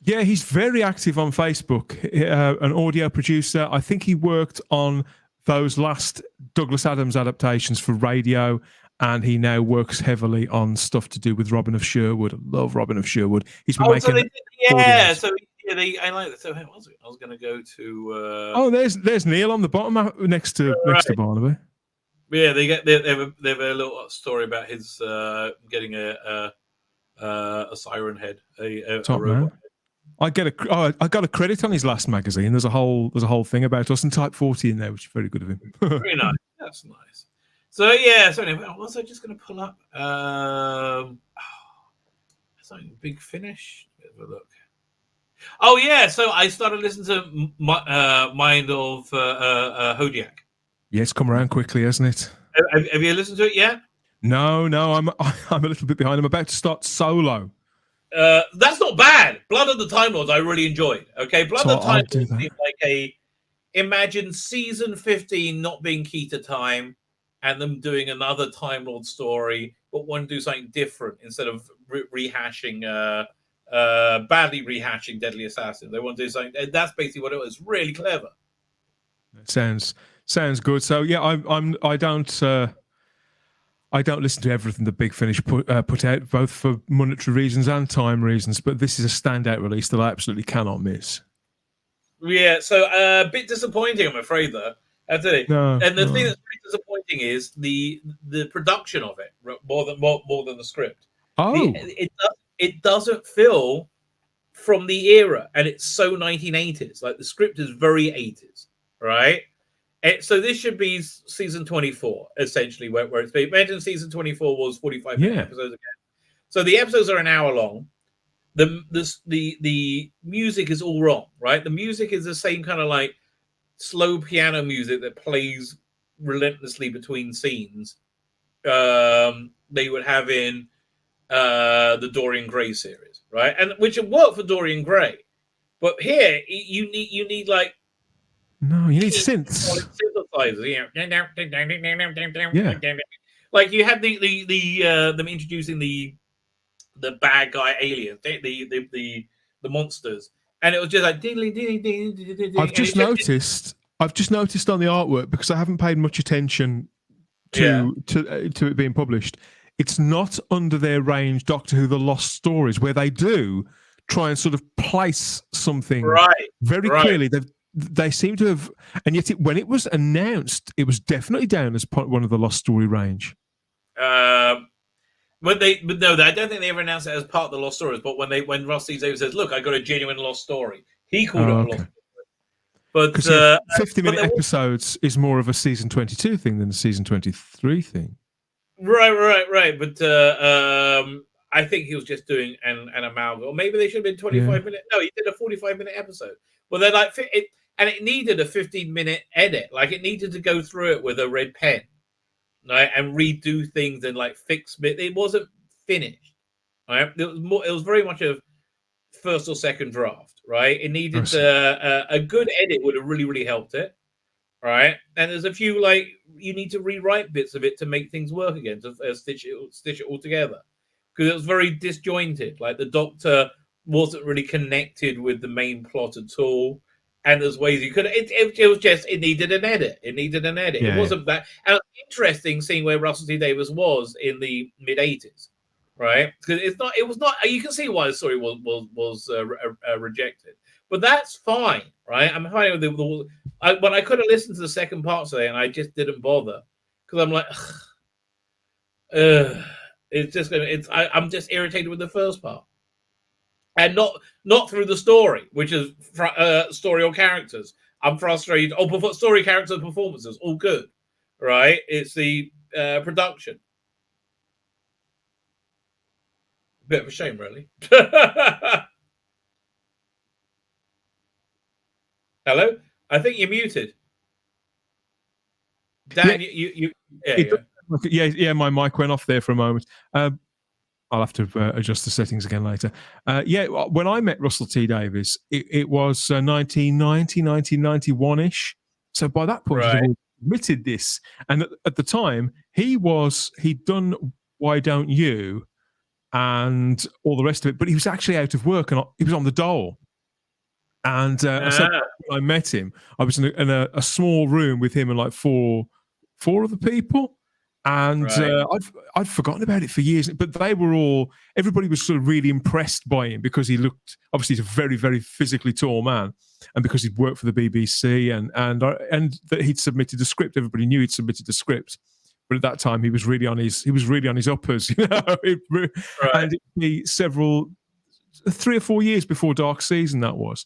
Yeah, he's very active on Facebook. An audio producer. I think he worked on those last Douglas Adams adaptations for radio. And he now works heavily on stuff to do with Robin of Sherwood. I love Robin of Sherwood. He's been making. I like that. So how was it? I was going to go to. There's Neil on the bottom next to Barnaby. Yeah, they have a little story about his getting a siren head, a robot. I got a credit on his last magazine. There's a whole thing about us and Type 40 in there, which is very good of him. Very nice. That's nice. So yeah, so anyway, what was I just going to pull up? Something Big Finish. Have a look. Oh yeah, so I started listening to Mind of Hodiak. Yeah, it's come around quickly, hasn't it? Have you listened to it yet? No, I'm a little bit behind. I'm about to start Solo. That's not bad. Blood of the Time Lords, I really enjoyed. Okay, Blood of the Time Lords seemed like imagine season 15 not being key to time. And them doing another Time Lord story, but want to do something different instead of rehashing, badly rehashing Deadly Assassin. They want to do something. That's basically what it was. Really clever. Sounds good. So yeah, I don't listen to everything the Big Finish put out, both for monetary reasons and time reasons. But this is a standout release that I absolutely cannot miss. Yeah, so a bit disappointing, I'm afraid, though. And the thing that's pretty disappointing is the production of it more than the script. It doesn't feel from the era, and it's so 1980s. Like the script is very 80s, right? So this should be season 24, essentially, where it's been. Imagine season 24 was 45 minute episodes again. So the episodes are an hour long. The music is all wrong, right? The music is the same kind of like slow piano music that plays relentlessly between scenes. They would have in the Dorian Gray series, right? And which would work for Dorian Gray, but here you need like you need synths. Synthesizers, like you had the them introducing the bad guy aliens, the monsters. And it was just like ding, ding, ding, ding, ding, ding. I've just noticed on the artwork, because I haven't paid much attention to it being published. It's not under their range Doctor Who: The Lost Stories, where they do try and sort of place something very clearly. They seem to have, and yet when it was announced, it was definitely down as one of the Lost Story range. But I don't think they ever announced it as part of the Lost Stories. But when Ross Davies says, "Look, I got a genuine lost story," he called it a lost story. But 50-minute episodes is more of a season 22 thing than a season 23 thing. Right. But I think he was just doing an amalgam, or maybe they should have been 25 minutes. No, he did a 45-minute episode. Well, they're like it, and it needed a 15-minute edit. Like it needed to go through it with a red pen. Right, and redo things and like fix it. It wasn't finished. Right, it was very much a first or second draft. Right, it needed a good edit would have really helped it. Right, and there's a few like you need to rewrite bits of it to make things work again, to stitch it all together, because it was very disjointed. Like the Doctor wasn't really connected with the main plot at all, and there's ways you could. It was just it needed an edit. It needed an edit. Yeah, it wasn't that. And interesting seeing where Russell T Davies was in the mid '80s, right? Because it's not. It was not. You can see why the story was rejected, but that's fine, right? I'm fine with but I could have listened to the second part today, and I just didn't bother because I'm like, it's just gonna. I'm just irritated with the first part. And not through the story, which is story or characters. I'm frustrated. Oh, story, characters, performances, all good, right? It's the production. Bit of a shame, really. Hello, I think you're muted. Dan, yeah. My mic went off there for a moment. I'll have to adjust the settings again later. When I met Russell T Davies, it was 1990, 1991-ish. So by that point, he'd admitted this. And at the time, he'd done Why Don't You and all the rest of it, but he was actually out of work and he was on the dole. And so when I met him, I was in a small room with him and like four other people. And I'd forgotten about it for years, but everybody was sort of really impressed by him because he looked, obviously he's a very, very physically tall man, and because he'd worked for the BBC and that he'd submitted a script. Everybody knew he'd submitted a script, but at that time he was really on his uppers, you know. And it'd be 3 or 4 years before Dark Season that was.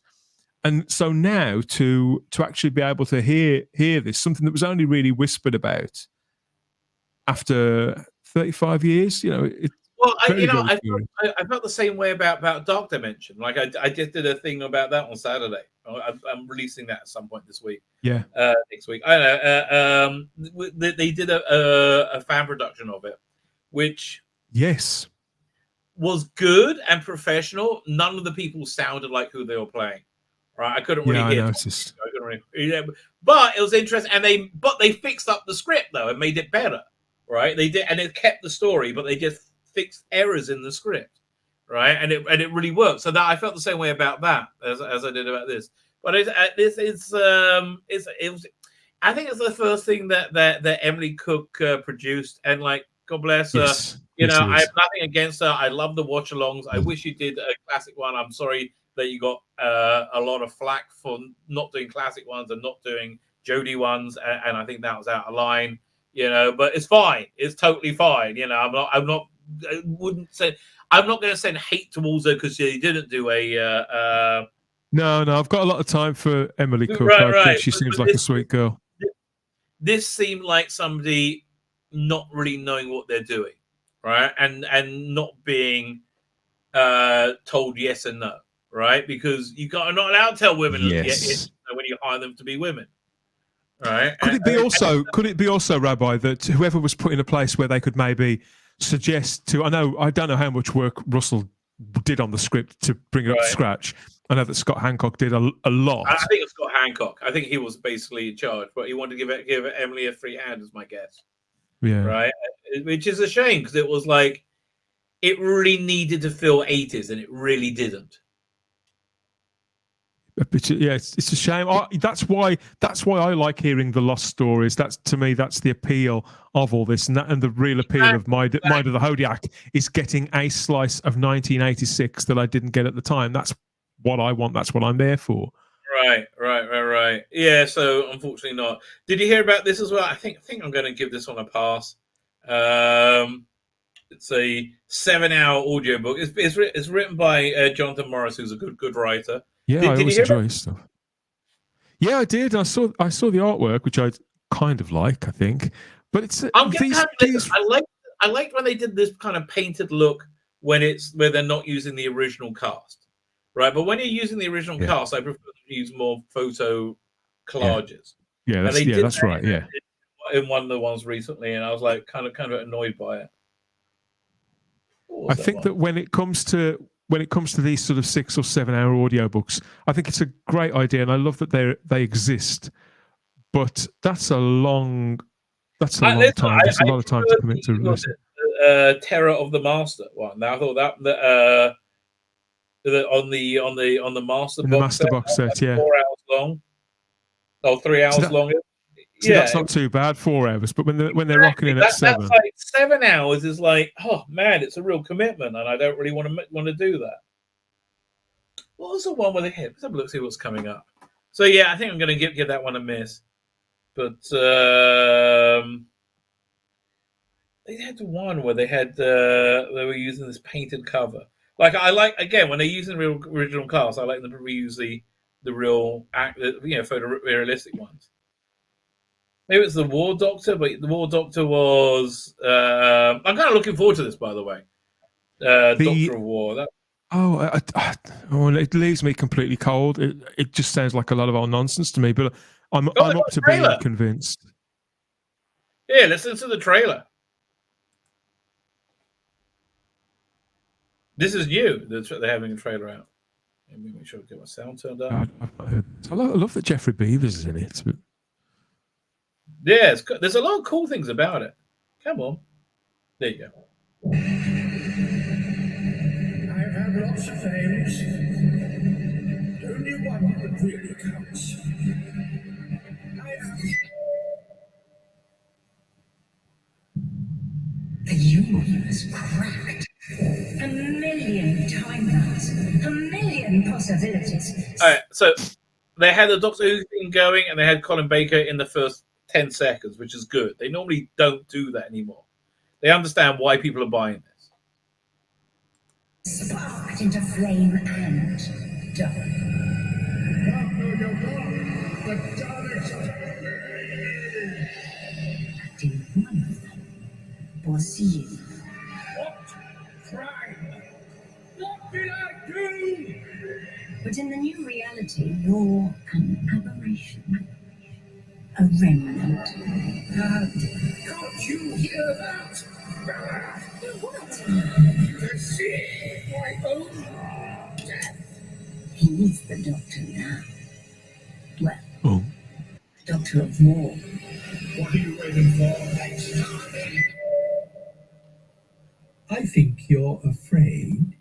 And so now to actually be able to hear this, something that was only really whispered about after 35 years, you know. I felt the same way about Dark Dimension. Like I just did a thing about that on Saturday. I'm releasing that at some point this week. Yeah, next week. I know. They did a fan production of it, which was good and professional. None of the people sounded like who they were playing. Right, I couldn't really hear. But it was interesting, and they fixed up the script though and made it better. Right, they did, and it kept the story, but they just fixed errors in the script, right? And it really worked. So that I felt the same way about that as I did about this. But I think it's the first thing that Emily Cook produced, and like God bless her. You know, I have nothing against her. I love the watch-alongs. I wish you did a classic one. I'm sorry that you got a lot of flack for not doing classic ones and not doing Jodie ones, and I think that was out of line. You know, but it's fine. It's totally fine. You know, I'm not going to send hate towards her because she didn't do a. No, I've got a lot of time for Emily Cook. Right. I think she seems like a sweet girl. This seemed like somebody not really knowing what they're doing, right? And not being told yes and no, right? Because you're not allowed to tell women yes when you hire them to be women. Right. Could it be also, Rabbi, that whoever was put in a place where they could maybe suggest to? I don't know how much work Russell did on the script to bring it up to scratch. I know that Scott Hancock did a lot. I think it's Scott Hancock. I think he was basically in charge, but he wanted to give Emily a free hand, is my guess. Yeah. Right. Which is a shame because it was like it really needed to feel 80s, and it really didn't. Yeah, it's a shame. That's why I like hearing the lost stories. To me, that's the appeal of all this, and the real appeal of Mind of the Hodiak is getting a slice of 1986 that I didn't get at the time. That's what I want. That's what I'm there for. Right. Yeah. So unfortunately, not. Did you hear about this as well? I think I'm going to give this one a pass. It's a 7-hour audiobook. It's written by Jonathan Morris, who's a good writer. Yeah, I always enjoy his stuff. Yeah, I did. I saw the artwork, which I kind of like. I think, but it's I liked when they did this kind of painted look where they're not using the original cast, right? But when you're using the original cast, I prefer to use more photo collages. Yeah, that's right. Yeah, in one of the ones recently, and I was like kind of annoyed by it. I think that when it comes to these sort of 6 or 7 hour audiobooks, I think it's a great idea, and I love that they exist. But that's a long time. That's a lot of time to commit to listen. Terror of the Master one. Now I thought that on the Master box set, 4 hours long. Oh, 3 hours longer. See, that's not too bad. 4 hours, but when they're rocking in at 7, that's like 7 hours is like, oh man, it's a real commitment, and I don't really want to do that. What was the one where they hit? Let's have a look, see what's coming up. So yeah, I think I'm going to give that one a miss. But they had one where they were using this painted cover. Like I like, again, when they're using the real original cast, I like them to reuse the real photorealistic ones. Maybe it's the War Doctor, but the War Doctor was. I'm kind of looking forward to this, by the way. Doctor of War. It leaves me completely cold. It just sounds like a lot of old nonsense to me. But I'm up to being convinced. Yeah, listen to the trailer. This is new. They're having a trailer out. Let me make sure I get my sound turned up. I love that Jeffrey Beavers is in it. But... yeah, there's a lot of cool things about it. Come on. There you go. I've had lots of fames. Only one that really counts. The universe cracked. A million timelines. A million possibilities. All right, so they had the Doctor Who thing going, and they had Colin Baker in the first 10 seconds, which is good. They normally don't do that anymore. They understand why people are buying this. Sparked into flame and dark. And one of them was you. What crime? What did I do? But in the new reality, you're an aberration. A remnant. Can't you hear that? What? To see my own death. He's the Doctor now. Well, Doctor of War. What are you waiting for? I think you're afraid.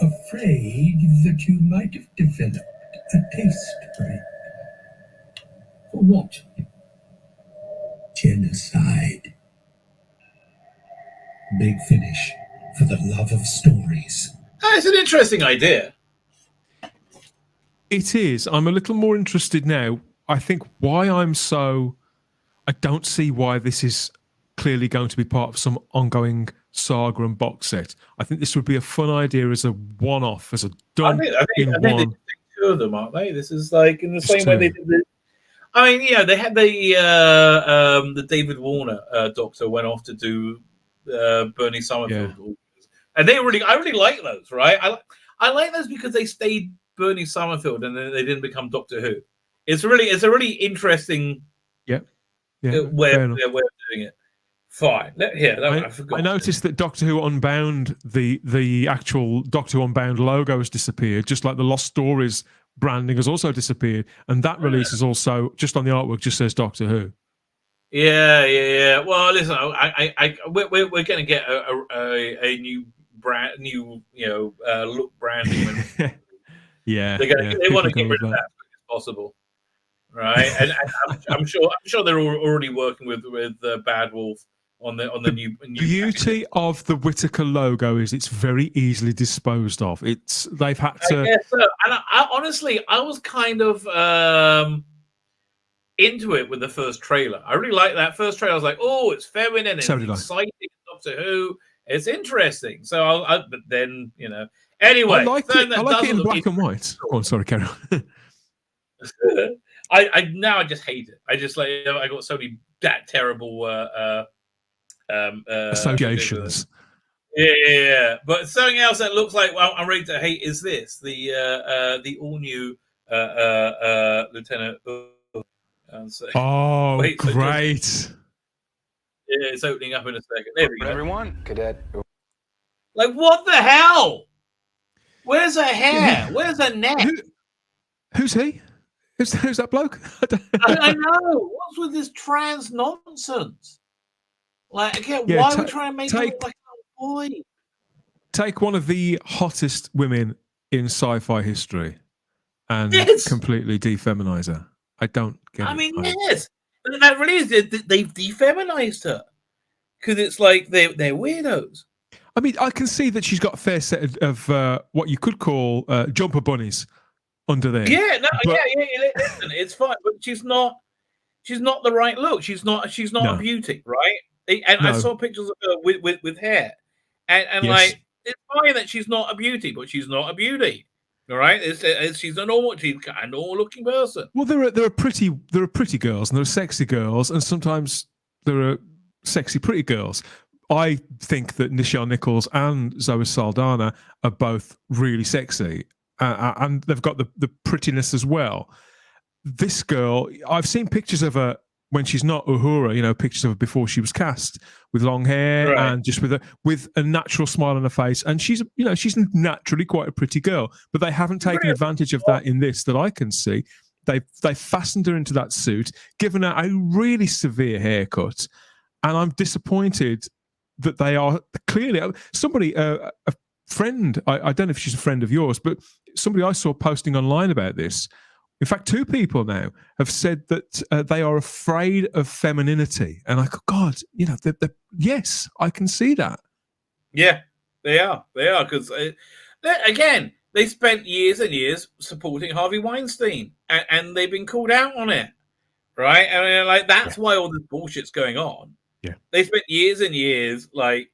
Afraid that you might have developed a taste for it. For what? Genocide. Big Finish for the love of stories. It's an interesting idea. It is. I'm a little more interested now. I think I don't see why this is clearly going to be part of some ongoing saga and box set. I think this would be a fun idea as a one-off, as a done I think one. They did two of them, aren't they? This is like in the same way they did the. I mean, yeah, they had the David Warner Doctor went off to do Bernie Summerfield, and I really like those, right? I like those because they stayed Bernie Summerfield and then they didn't become Doctor Who. It's a really interesting way of doing it. Fine. I noticed that Doctor Who Unbound, the actual Doctor Who Unbound logo has disappeared, just like the Lost Stories branding has also disappeared, and that release is also just on the artwork just says Doctor Who. Yeah. Well, listen, we're going to get a new brand, look branding. They want to get rid of that as quick as possible, right? and I'm sure they're already working with Bad Wolf on the new beauty of the Whittaker logo is it's very easily disposed of. They've had to. I guess so. And I honestly, I was kind of into it with the first trailer. I really liked that first trailer. I was like, oh, it's feminine, it's exciting, Doctor Who, it's interesting. So but then anyway, I like it in black and white. Oh, sorry, carry on. I just hate it. I just I got so many terrible associations. Yeah. But something else that looks like I'm ready to hate is this: the all new Lieutenant. Great! Yeah, it's opening up in a second. There we go. Everyone, Cadet. Like, what the hell? Where's her hair? Where's her neck? Who's he? Who's that bloke? I know. What's with this trans nonsense? Like, again, why are we trying to make her look like a boy? Take one of the hottest women in sci-fi history and Yes. completely defeminize her. I don't get it. I mean, yes, that really is. They've defeminized her because it's like they're weirdos. I mean, I can see that she's got a fair set of what you could call jumper bunnies under there. Yeah, no, But- yeah. Listen, it's fine, but she's not the right look. She's not No. a beauty, right? And I No. saw pictures of her with hair, and Yes. like it's fine that she's not a beauty, but she's not a beauty. All right, she's a normal looking person. Well, there are pretty girls and there are sexy girls, and sometimes there are sexy pretty girls. I think that Nichelle Nichols and Zoe Saldana are both really sexy, and they've got the prettiness as well. This girl, I've seen pictures of her when she's not Uhura, you know, pictures of her before she was cast with long hair and just with a natural smile on her face, and she's naturally quite a pretty girl. But they haven't taken advantage of that in this that I can see. They fastened her into that suit, given her a really severe haircut, and I'm disappointed that they are clearly somebody, a friend. I don't know if she's a friend of yours, but somebody I saw posting online about this. In fact, 2 people now have said that they are afraid of femininity, and I go, God, you know, yes, I can see that. Yeah, they are because again, they spent years and years supporting Harvey Weinstein, and they've been called out on it, right? I mean, like that's why all this bullshit's going on. Yeah, they spent years and years like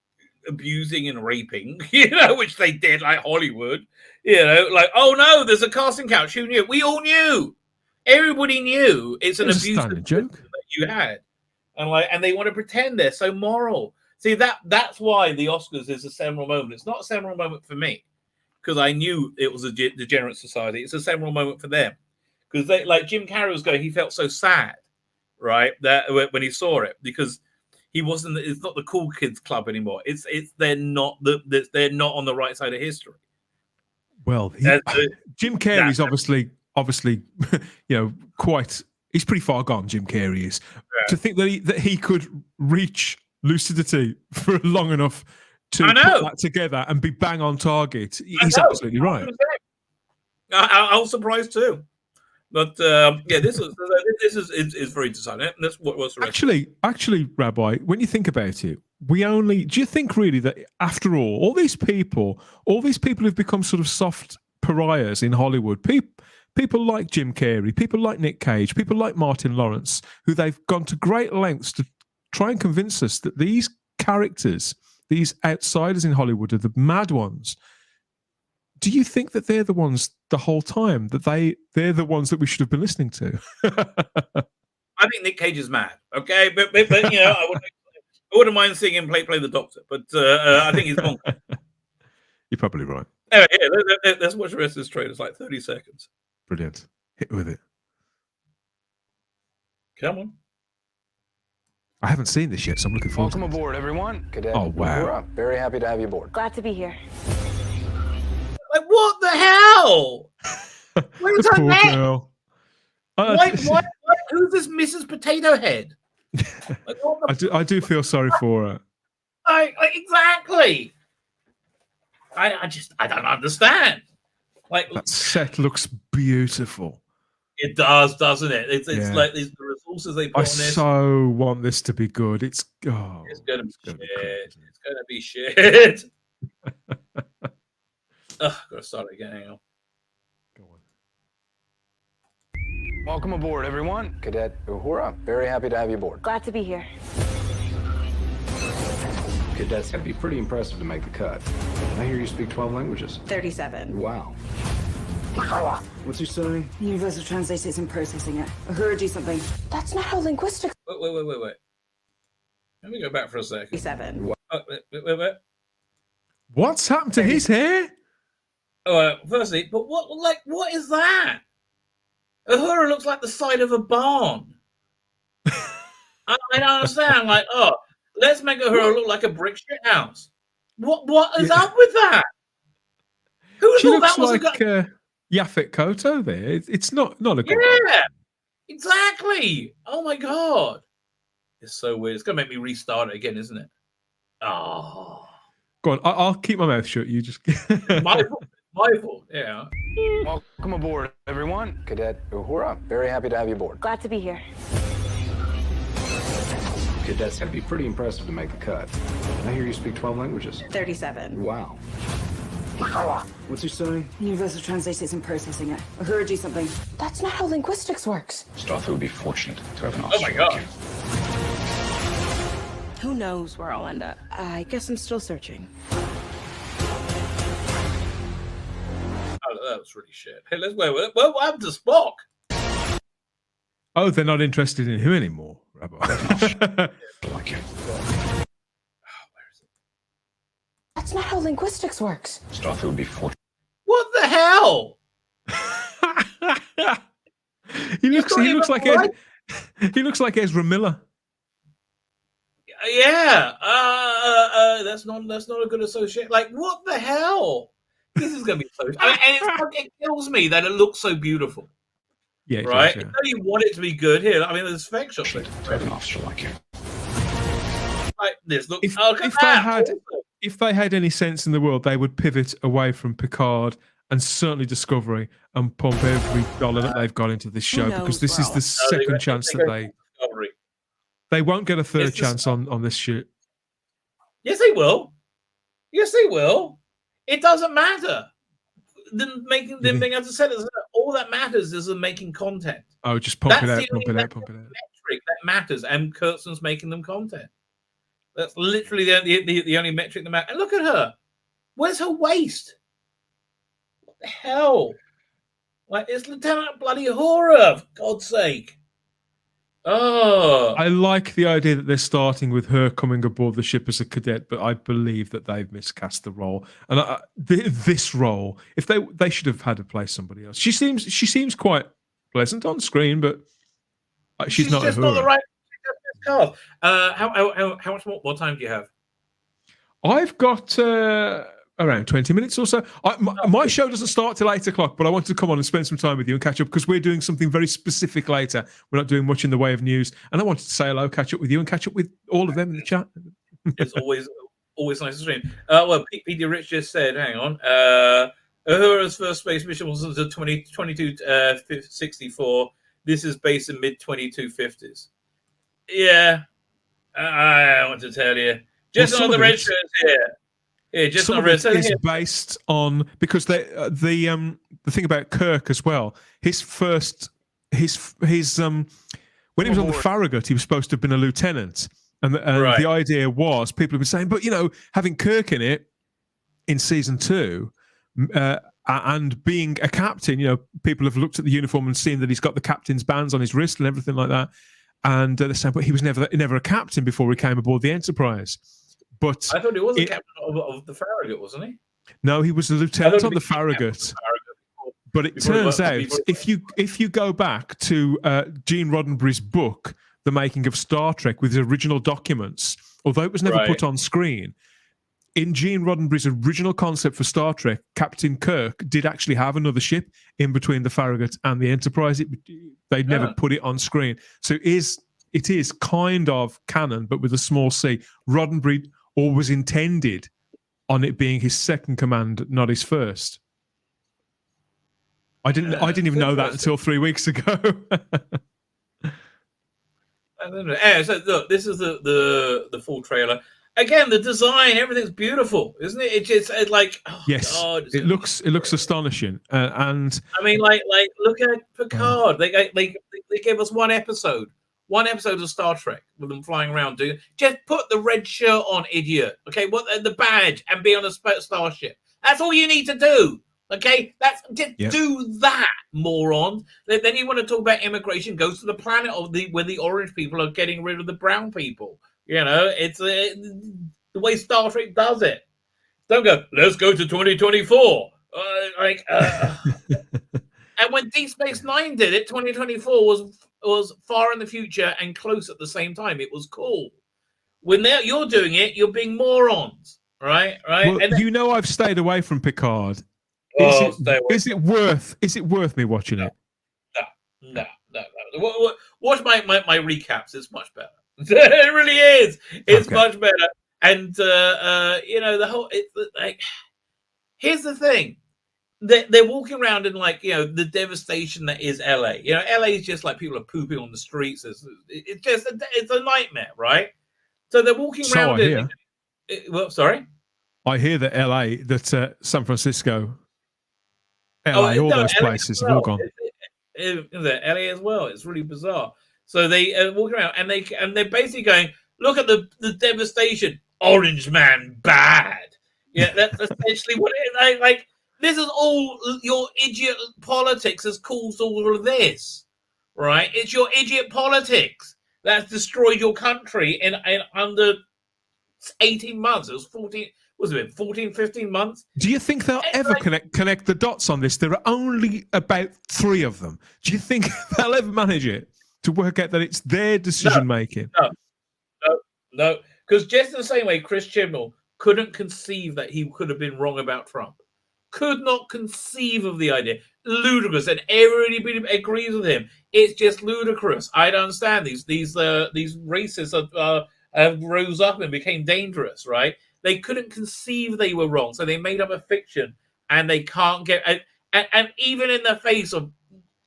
abusing and raping, you know, which they did, like Hollywood, you know, like, oh no, there's a casting couch. Who knew? We all knew. Everybody knew it's an abusive joke that you had, and they want to pretend they're so moral. See, that's why the Oscars is a seminal moment. It's not a seminal moment for me because I knew it was a degenerate society. It's a seminal moment for them because they, like Jim Carrey was going, he felt so sad, right, that when he saw it because he wasn't. It's not the cool kids club anymore. They're not on the right side of history. Well, Jim Carrey's obviously, you know, he's pretty far gone. Jim Carrey is. Yeah. To think that he could reach lucidity for long enough to put that together and be bang on target. He's absolutely right. I was surprised too. But yeah, this is very decided. That's what's the rest. Actually, Rabbi, when you think about it, do you think really that after all these people who've become sort of soft pariahs in Hollywood, people like Jim Carrey, people like Nick Cage, people like Martin Lawrence, who they've gone to great lengths to try and convince us that these characters, these outsiders in Hollywood, are the mad ones. Do you think that they're the ones the whole time, that they're the ones that we should have been listening to? I think Nick Cage is mad, okay? But you know, I wouldn't mind seeing him play the Doctor, but I think he's wrong. You're probably right. Anyway, yeah, let's watch the rest of this trailer. It's like 30 seconds. Brilliant. Hit with it. Come on. I haven't seen this yet, so I'm looking forward to it. Welcome aboard, everyone. Cadet Oh, wow. Uhura, very happy to have you aboard. Glad to be here. Like, what the hell? Where's the her poor neck? girl. What? Who's this Mrs. Potato Head? Like, I do feel sorry for her. Like exactly. I don't understand. Like that set looks beautiful. It does, doesn't it? It's like the resources they put on this. I so want this to be good. It's gonna be shit. It's gonna be shit. Gotta start again. Hang on. Go on. Welcome aboard, everyone. Cadet Uhura, very happy to have you aboard. Glad to be here. Cadets, that'd be pretty impressive to make the cut. I hear you speak 12 languages. 37. Wow. What's he saying? Universal Translator isn't processing it. Uhura, do something. That's not how linguistics. Wait. Let me go back for a second. 37. Wait. What's happened to his hair? Firstly, but what is that? Uhura looks like the side of a barn. I don't understand. Like, let's make Uhura look like a brick shit house. What is up with that? Who She thought looks that was like Yaphet Kotto there. It's not a good. Yeah, exactly. Oh my god, it's so weird. It's gonna make me restart it again, isn't it? Oh, go on. I'll keep my mouth shut. You just my fault. Yeah. Welcome aboard, everyone. Cadet Uhura, very happy to have you aboard. Glad to be here. Cadets have to be pretty impressive to make the cut. I hear you speak 12 languages. 37. Wow. What's he saying? Universal Translation isn't processing it. Uhura something. That's not how linguistics works. Starfleet would be fortunate to have an Oh officer my like god. you. Who knows where I'll end up? I guess I'm still searching. Oh, that was really shit. Hey, let's wait. What happened to Spock? Oh, they're not interested in him anymore, Rabbi. Like you. That's not how linguistics works. Starfleet would be fortunate. What the hell? he looks like right. He looks like Ezra Miller. Yeah. That's not a good associate. Like, what the hell? This is gonna be so. I mean, and it kills me that it looks so beautiful. Yeah, it right. does, yeah. I know you want it to be good here. I mean, there's fake shots. To have an officer like you. Like this. Look. If, Look at if that. if they had any sense in the world, they would pivot away from Picard and certainly Discovery and pump every dollar that they've got into this show, because this is the second chance that they won't get a third chance on this shit. Yes, they will. Yes, they will. It doesn't matter. Them being able to set it. All that matters is them making content. Oh, just pump it That's out, the only pump it out. metric that matters, and Kurtzman's making them content. That's literally the only metric that matters. And look at her. Where's her waist? What the hell? Like, it's Lieutenant bloody Uhura, for God's sake. Oh. I like the idea that they're starting with her coming aboard the ship as a cadet, but I believe that they've miscast the role. And this role, if they should have had to play somebody else. She seems quite pleasant on screen, but she's not just Uhura. not the right cast. How much more time do you have? I've got around 20 minutes or so. My show doesn't start till 8 o'clock, but I wanted to come on and spend some time with you and catch up because we're doing something very specific later. We're not doing much in the way of news. And I wanted to say hello, catch up with you, and catch up with all of them in the chat. It's always nice to stream. Well, Peter Rich just said, hang on. Uhura's first space mission was until 2264. This is based in mid-2250s. Yeah. I want to tell you. Just on the red shirts here. Yeah, just some on of red it shirts is here. based on, because the thing about Kirk as well, his when he was on the Farragut, he was supposed to have been a lieutenant, and the idea was, people have been saying, but having Kirk in it in season 2 and being a captain, people have looked at the uniform and seen that he's got the captain's bands on his wrist and everything like that, and they're saying, but he was never a captain before he came aboard the Enterprise. But I thought he was a captain of the Farragut, wasn't he? No, he was a lieutenant on the Farragut. But it turns out, if you go back to Gene Roddenberry's book, The Making of Star Trek, with his original documents, although it was never put on screen, in Gene Roddenberry's original concept for Star Trek, Captain Kirk did actually have another ship in between the Farragut and the Enterprise. They'd never put it on screen. So it is kind of canon, but with a small c. Roddenberry always intended on it being his second command, not his first. I didn't even know that until 3 weeks ago. I don't know. Anyway, so look, this is the full trailer. Again, the design, everything's beautiful, isn't it? It's like, oh yes, God, it looks astonishing. And I mean, like look at Picard. They gave us one episode of Star Trek with them flying around. Just put the red shirt on, idiot. Okay, what the badge and be on a starship. That's all you need to do. Okay, do that, moron. Then you want to talk about immigration? Goes to the planet where the orange people are getting rid of the brown people. It's the way Star Trek does it. Don't go. Let's go to 2024. And when Deep Space Nine did it, 2024 was far in the future and close at the same time. It was cool. When you're doing it, you're being morons, right? Well, and I've stayed away from Picard. Is it worth me watching it? No. Watch my recaps. It's much better. It really is. It's much better. And the whole here's the thing. they're walking around in like, the devastation that is LA. LA is just like people are pooping on the streets. It's a nightmare, right? So they're walking So around I hear. Well, sorry. I hear that San Francisco, LA, all No, those LA places as have well. all gone. LA as well. It's really bizarre. So they walk around and they're basically going, look at the devastation. Orange man bad. Yeah, that's essentially what it is. Like, this is all your idiot politics has caused all of this, right? It's your idiot politics that's destroyed your country in under 18 months. It was 14. Was it 14, 15 months? Do you think they'll ever connect the dots on this? There are only about 3 of them. Do you think they'll ever manage it to work out that it's their decision making? No. Because just in the same way, Chris Chibnall couldn't conceive that he could have been wrong about Trump. Could not conceive of the idea. Ludicrous, and everybody agrees with him. It's just ludicrous. I don't understand these racists have rose up and became dangerous, right? They couldn't conceive they were wrong, so they made up a fiction, and they can't get. And even in the face of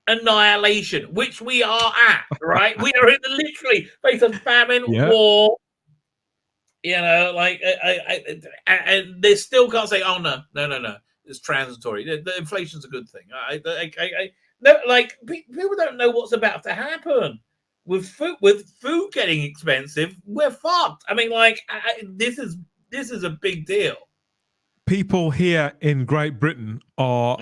annihilation, which we are at, right? We are in the literally face of famine, war. And they still can't say, "Oh no, it's transitory." The inflation's a good thing. People don't know what's about to happen with food getting expensive. We're fucked. I mean, this is a big deal. People here in Great Britain are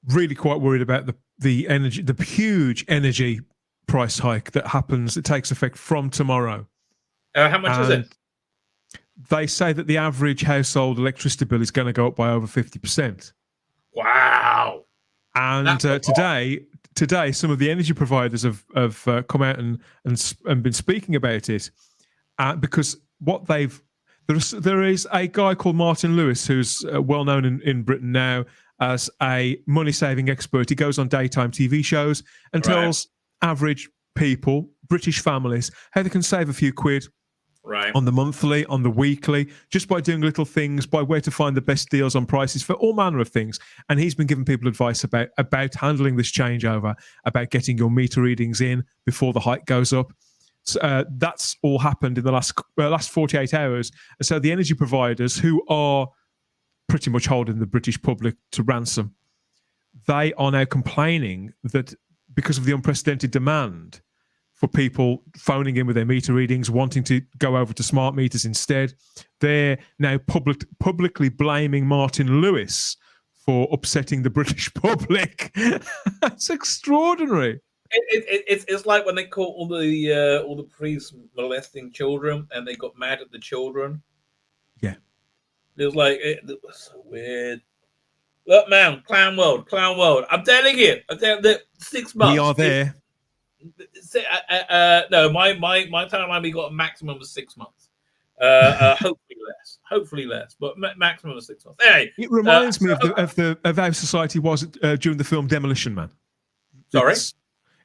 really quite worried about the huge energy price hike that happens. It takes effect from tomorrow. How much is it? They say that the average household electricity bill is going to go up by over 50%. Wow! And today, some of the energy providers have come out and been speaking about it because there is a guy called Martin Lewis who's well known in Britain now as a money saving expert. He goes on daytime TV shows and tells average people, British families, how they can save a few quid on the monthly, on the weekly, just by doing little things, by where to find the best deals on prices for all manner of things. And he's been giving people advice about handling this changeover, about getting your meter readings in before the hike goes up. So, that's all happened in the last 48 hours. So the energy providers, who are pretty much holding the British public to ransom, they are now complaining that because of the unprecedented demand for people phoning in with their meter readings, wanting to go over to smart meters instead, they're now publicly blaming Martin Lewis for upsetting the British public. That's extraordinary. It's like when they caught all the priests molesting children, and they got mad at the children. Yeah, it was so weird. Look, man, clown world. I'm telling you, 6 months. We are there. No, my timeline, we got a maximum of 6 months. Hopefully less, but maximum of 6 months. Anyway, it reminds me of how society was during the film Demolition Man. Sorry.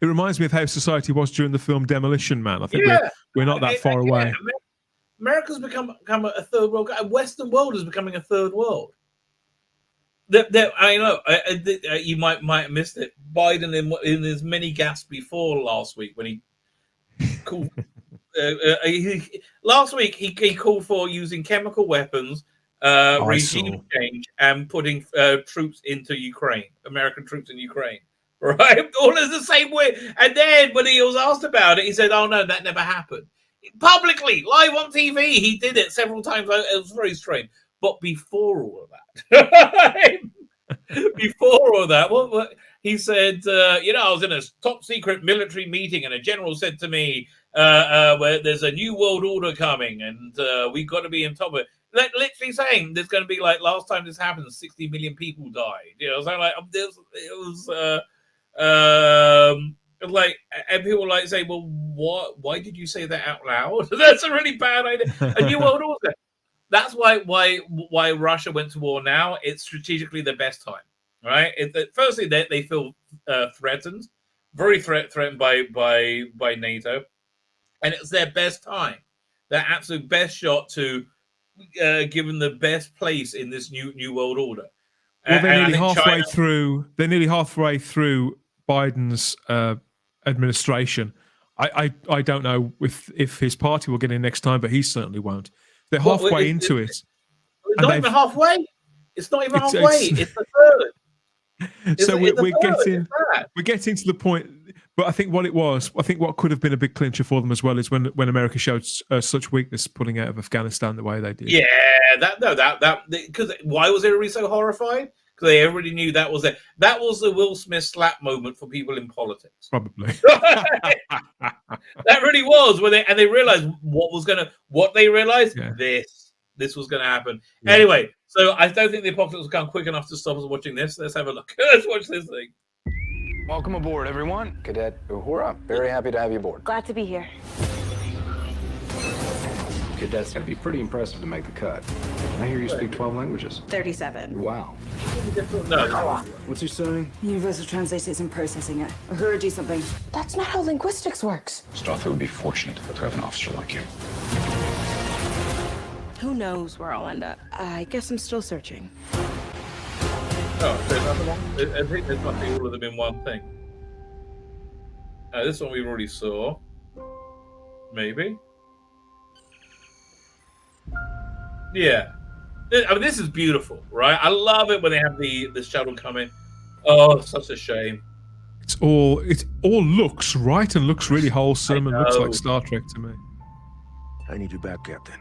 It reminds me of how society was during the film Demolition Man. I think we're not that far away. America's become a third world. Western world is becoming a third world. I know you might have missed it. Biden in his mini gasp before last week when he called. Last week he called for using chemical weapons, regime change, and putting troops into Ukraine, American troops in Ukraine. Right, all is the same way. And then when he was asked about it, he said, "Oh no, that never happened." Publicly, live on TV, he did it several times. It was very strange. But before all of that, what he said, I was in a top secret military meeting, and a general said to me, "Where there's a new world order coming, and we've got to be on top of it." Literally saying there's going to be like last time this happened, 60 million people died. So like and people say, "Well, what? Why did you say that out loud?" That's a really bad idea. A new world order. That's why Russia went to war now. It's strategically the best time, right? Firstly, they feel threatened, very threatened by NATO, and it's their best time, their absolute best shot to given the best place in this new world order. Well, they're And I nearly think halfway China- through. They're nearly halfway through Biden's administration. I don't know if his party will get in next time, but he certainly won't. They're What, halfway is- into it. It's And not they've- even halfway. It's not even It's- halfway. it's- It's the third. So It's we're the third. getting It's bad. we're getting to the point. But I think what could have been a big clincher for them as well is when America showed such weakness pulling out of Afghanistan the way they did. Yeah, that because why was everybody so horrified? Because they already knew that was it. That was the Will Smith slap moment for people in politics. Probably. That really was when they realized what they realized. Yeah. This was gonna happen. Yeah. Anyway, so I don't think the apocalypse will come quick enough to stop us watching this. Let's have a look. Let's watch this thing. Welcome aboard, everyone. Cadet Uhura, very happy to have you aboard. Glad to be here. Cadets, that'd be pretty impressive to make the cut. I hear you speak 12 languages. 37. Wow. No, What's he saying? Universal Translate isn't processing it. Uhura something. That's not how linguistics works. Still, I thought it would be fortunate to have an officer like you. Who knows where I'll end up? I guess I'm still searching. oh, there's another one. I think there's must be all of them in one thing. This one we already saw. Maybe. Yeah. I mean, this is beautiful, right? I love it when they have the shuttle coming. Oh, it's such a shame. It all looks right and looks really wholesome and looks know. like Star Trek to me. I need you back, Captain.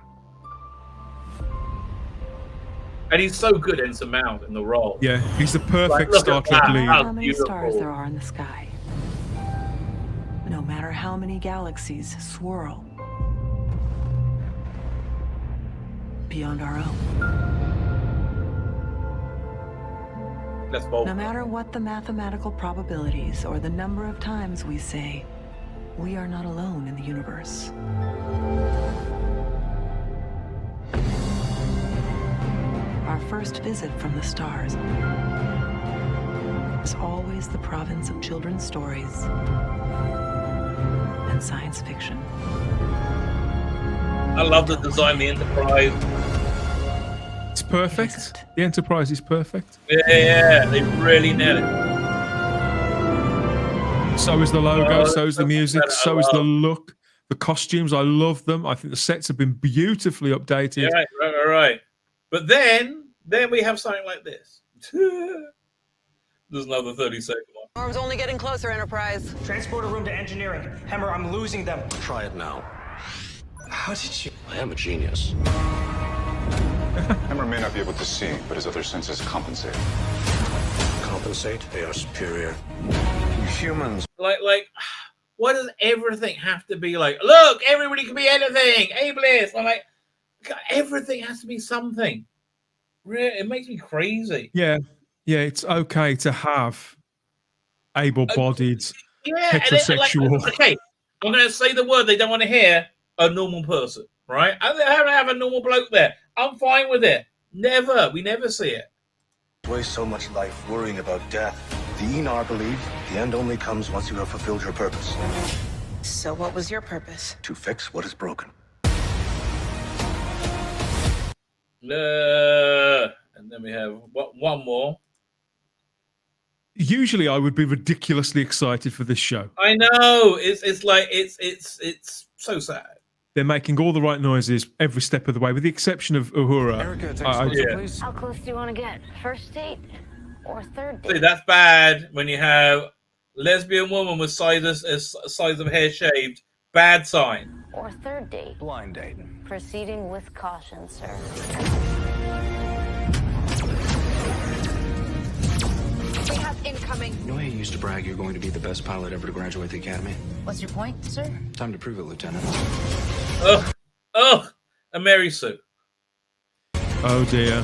And he's so good in Mount in the role. Yeah, he's the perfect look Star at Trek that. lead. How How many beautiful. stars there are in the sky. No matter how many galaxies swirl beyond our own. That's bold. No matter what the mathematical probabilities or the number of times we say, we are not alone in the universe. Our first visit from the stars is always the province of children's stories and science fiction. I love the design, the Enterprise. It's perfect. The Enterprise is perfect. Yeah, they really nailed it. So is the logo, Oh, so is the so music, much better. so is the Oh. look. The costumes, I love them. I think the sets have been beautifully updated. Yeah, right. But then we have something like this. There's another 30-second one. Arm's only getting closer, Enterprise. Transporter room to engineering. Hammer, I'm losing them. Try it now. How did you? I am a genius. Hammer may not be able to see, but his other senses compensate. Compensate? They are superior. You humans. Like, why does everything have to be like, look, everybody can be anything, ableist? I'm like, God, everything has to be something. Really, it makes me crazy. Yeah, it's okay to have able-bodied, Yeah, heterosexual. And okay, I'm going to say the word they don't want to hear, a normal person, right? I don't have a normal bloke there. I'm fine with it. We never see it. Waste so much life worrying about death. The Enar believe the end only comes once you have fulfilled your purpose. So what was your purpose? To fix what is broken. And then we have one more. Usually, I would be ridiculously excited for this show. I know it's like it's so sad. They're making all the right noises every step of the way, with the exception of Uhura. Erica, take I- sponsor, yeah. please. How close do you want to get? First date or third See, date? that's bad when you have lesbian woman with size of hair shaved. Bad sign. Or third date. Blind date. Proceeding with caution, sir. We have incoming. You know how you used to brag you're going to be the best pilot ever to graduate the academy? What's your point, sir? Time to prove it, Lieutenant. Ugh, a Mary Sue. Oh dear.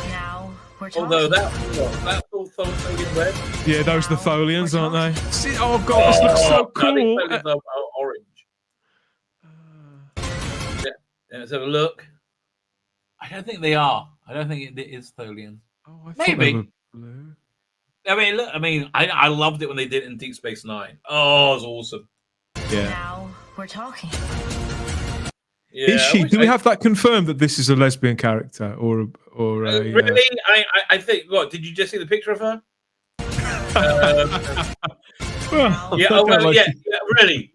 Now we're talking. Although that's all Tholian red. Yeah, those are the Tholians, aren't they? See, oh god, this looks so I think cool. Tholians are orange. Yeah, let's have a look. I don't think they are. I don't think it is Tholian. Oh, I thought they Maybe. were blue. I loved it when they did it in Deep Space Nine. Oh, it was awesome. Yeah. Now we're talking. Yeah, Is she? Do we have that confirmed that this is a lesbian character or a really? I think. What did you just see the picture of her?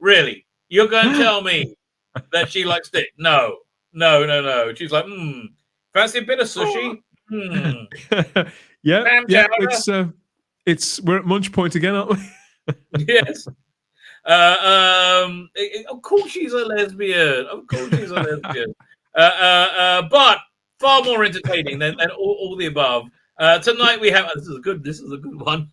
Really. You're going to tell me that she likes dick? No. She's like, fancy a bit of sushi? Yeah. It's we're at Munch Point again, aren't we? Yes. Of course she's a lesbian. But far more entertaining than all the above. Tonight we have this is a good one.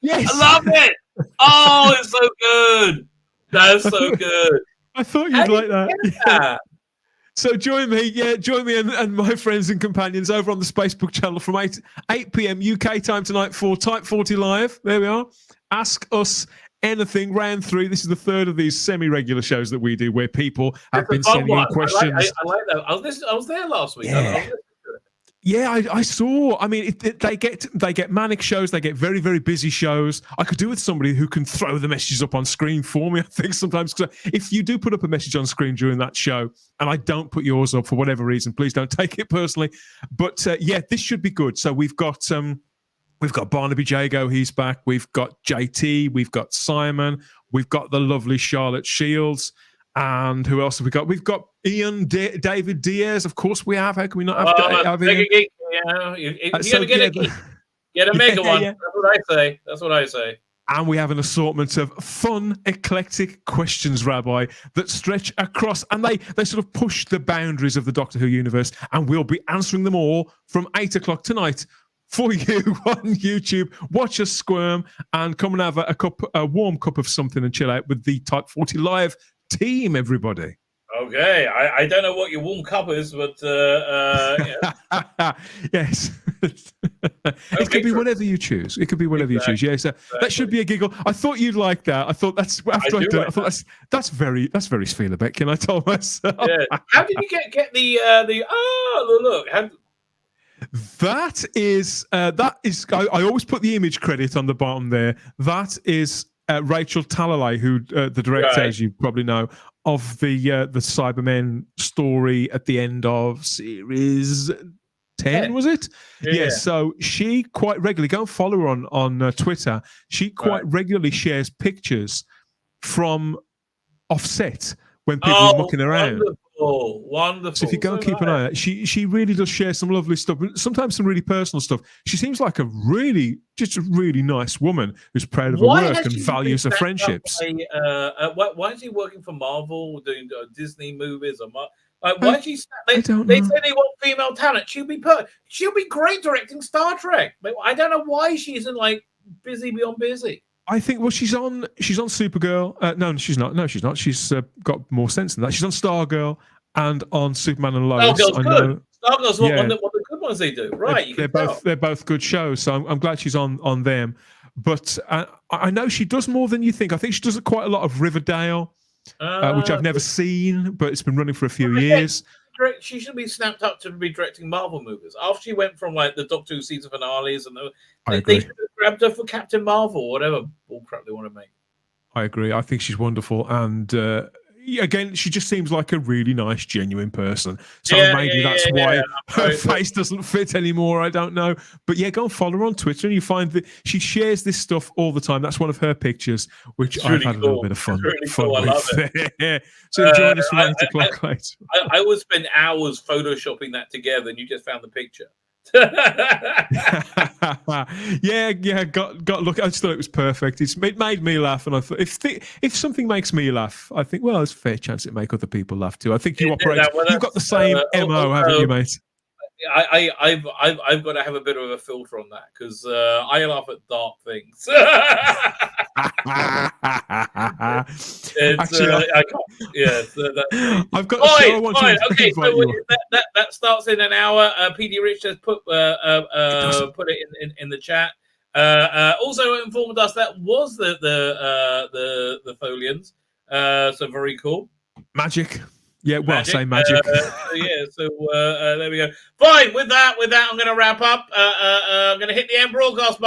Yes. I love it. Oh, it's so good. That's so good. I thought you'd like that. So join me and my friends and companions over on the Spacebook channel from 8 p.m. UK time tonight for Type 40 Live. There we are. Ask us anything. Round 3. This is the third of these semi-regular shows that we do where people have been sending in questions. I like that. I was there last week. Yeah, I saw. I mean, they get manic shows. They get very, very busy shows. I could do with somebody who can throw the messages up on screen for me. I think sometimes, because if you do put up a message on screen during that show, and I don't put yours up for whatever reason, please don't take it personally. But yeah, this should be good. So we've got Barnaby Jago. He's back. We've got JT. We've got Simon. We've got the lovely Charlotte Shields. And who else have we got? We've got Ian David Diaz. Of course we have. How can we not have Mega Geek? Yeah, you gotta get a mega one. Yeah. That's what I say. And we have an assortment of fun, eclectic questions, Rabbi, that stretch across, and they sort of push the boundaries of the Doctor Who universe. And we'll be answering them all from 8 o'clock tonight for you on YouTube. Watch us squirm and come and have a warm cup of something and chill out with the Type 40 Live team, everybody. Okay, I don't know what your warm cup is, but yeah. Yes. It could be whatever you choose. It could be whatever you choose. Yeah, so that should be a giggle. I thought you'd like that. I thought that's after I did it. I thought that's very Tzvi Lebetkin. I told myself. Yeah. How did you get the look? That is I always put the image credit on the bottom there. That is Rachel Talalay, who the director, as you probably know, of the Cybermen story at the end of series 10, was it? Yeah. So she quite regularly, go and follow her on Twitter. She quite regularly shares pictures from offset when people are mucking around. Wonderful. So if you go and keep an eye on it, she really does share some lovely stuff, sometimes some really personal stuff. She seems like a really nice woman who's proud of her work and values her friendships. Why is she working for Marvel, doing Disney movies? Or why is she? They say they want female talent. She'll be great directing Star Trek. But I don't know why she isn't like busy beyond busy. I think, well, she's on Supergirl. No, she's not. No, she's not. She's got more sense than that. She's on Stargirl and on Superman and Lois. Stargirl's good. Stargirl's one of the good ones they do. Right. They're both good shows. So I'm glad she's on them. But I know she does more than you think. I think she does quite a lot of Riverdale, which I've never seen, but it's been running for a few years. She should be snapped up to be directing Marvel movies. After she went from like the Doctor Who season finales, and they should have grabbed her for Captain Marvel or whatever bullcrap they want to make. I agree. I think she's wonderful, and again, she just seems like a really nice, genuine person. So maybe that's why her face doesn't fit anymore. I don't know, but yeah, go and follow her on Twitter, and you find that she shares this stuff all the time. That's one of her pictures, which I've had a little bit of fun with. I love it. So join us from 8 o'clock later. I would spend hours photoshopping that together, and you just found the picture. yeah, got look. I just thought it was perfect. It made me laugh, and I thought if something makes me laugh, I think, well, there's a fair chance it make other people laugh too. I think you've got the same MO, haven't you, mate? I've got to have a bit of a filter on that because I laugh at dark things. Actually, I can't. Yeah, I've got a show I want to okay, so that starts in an hour. PD Rich has put it in the chat. Also informed us that was the Folians. So very cool. Magic. Yeah, well, say magic. So there we go. Fine. With that, I'm going to wrap up. I'm going to hit the end broadcast button.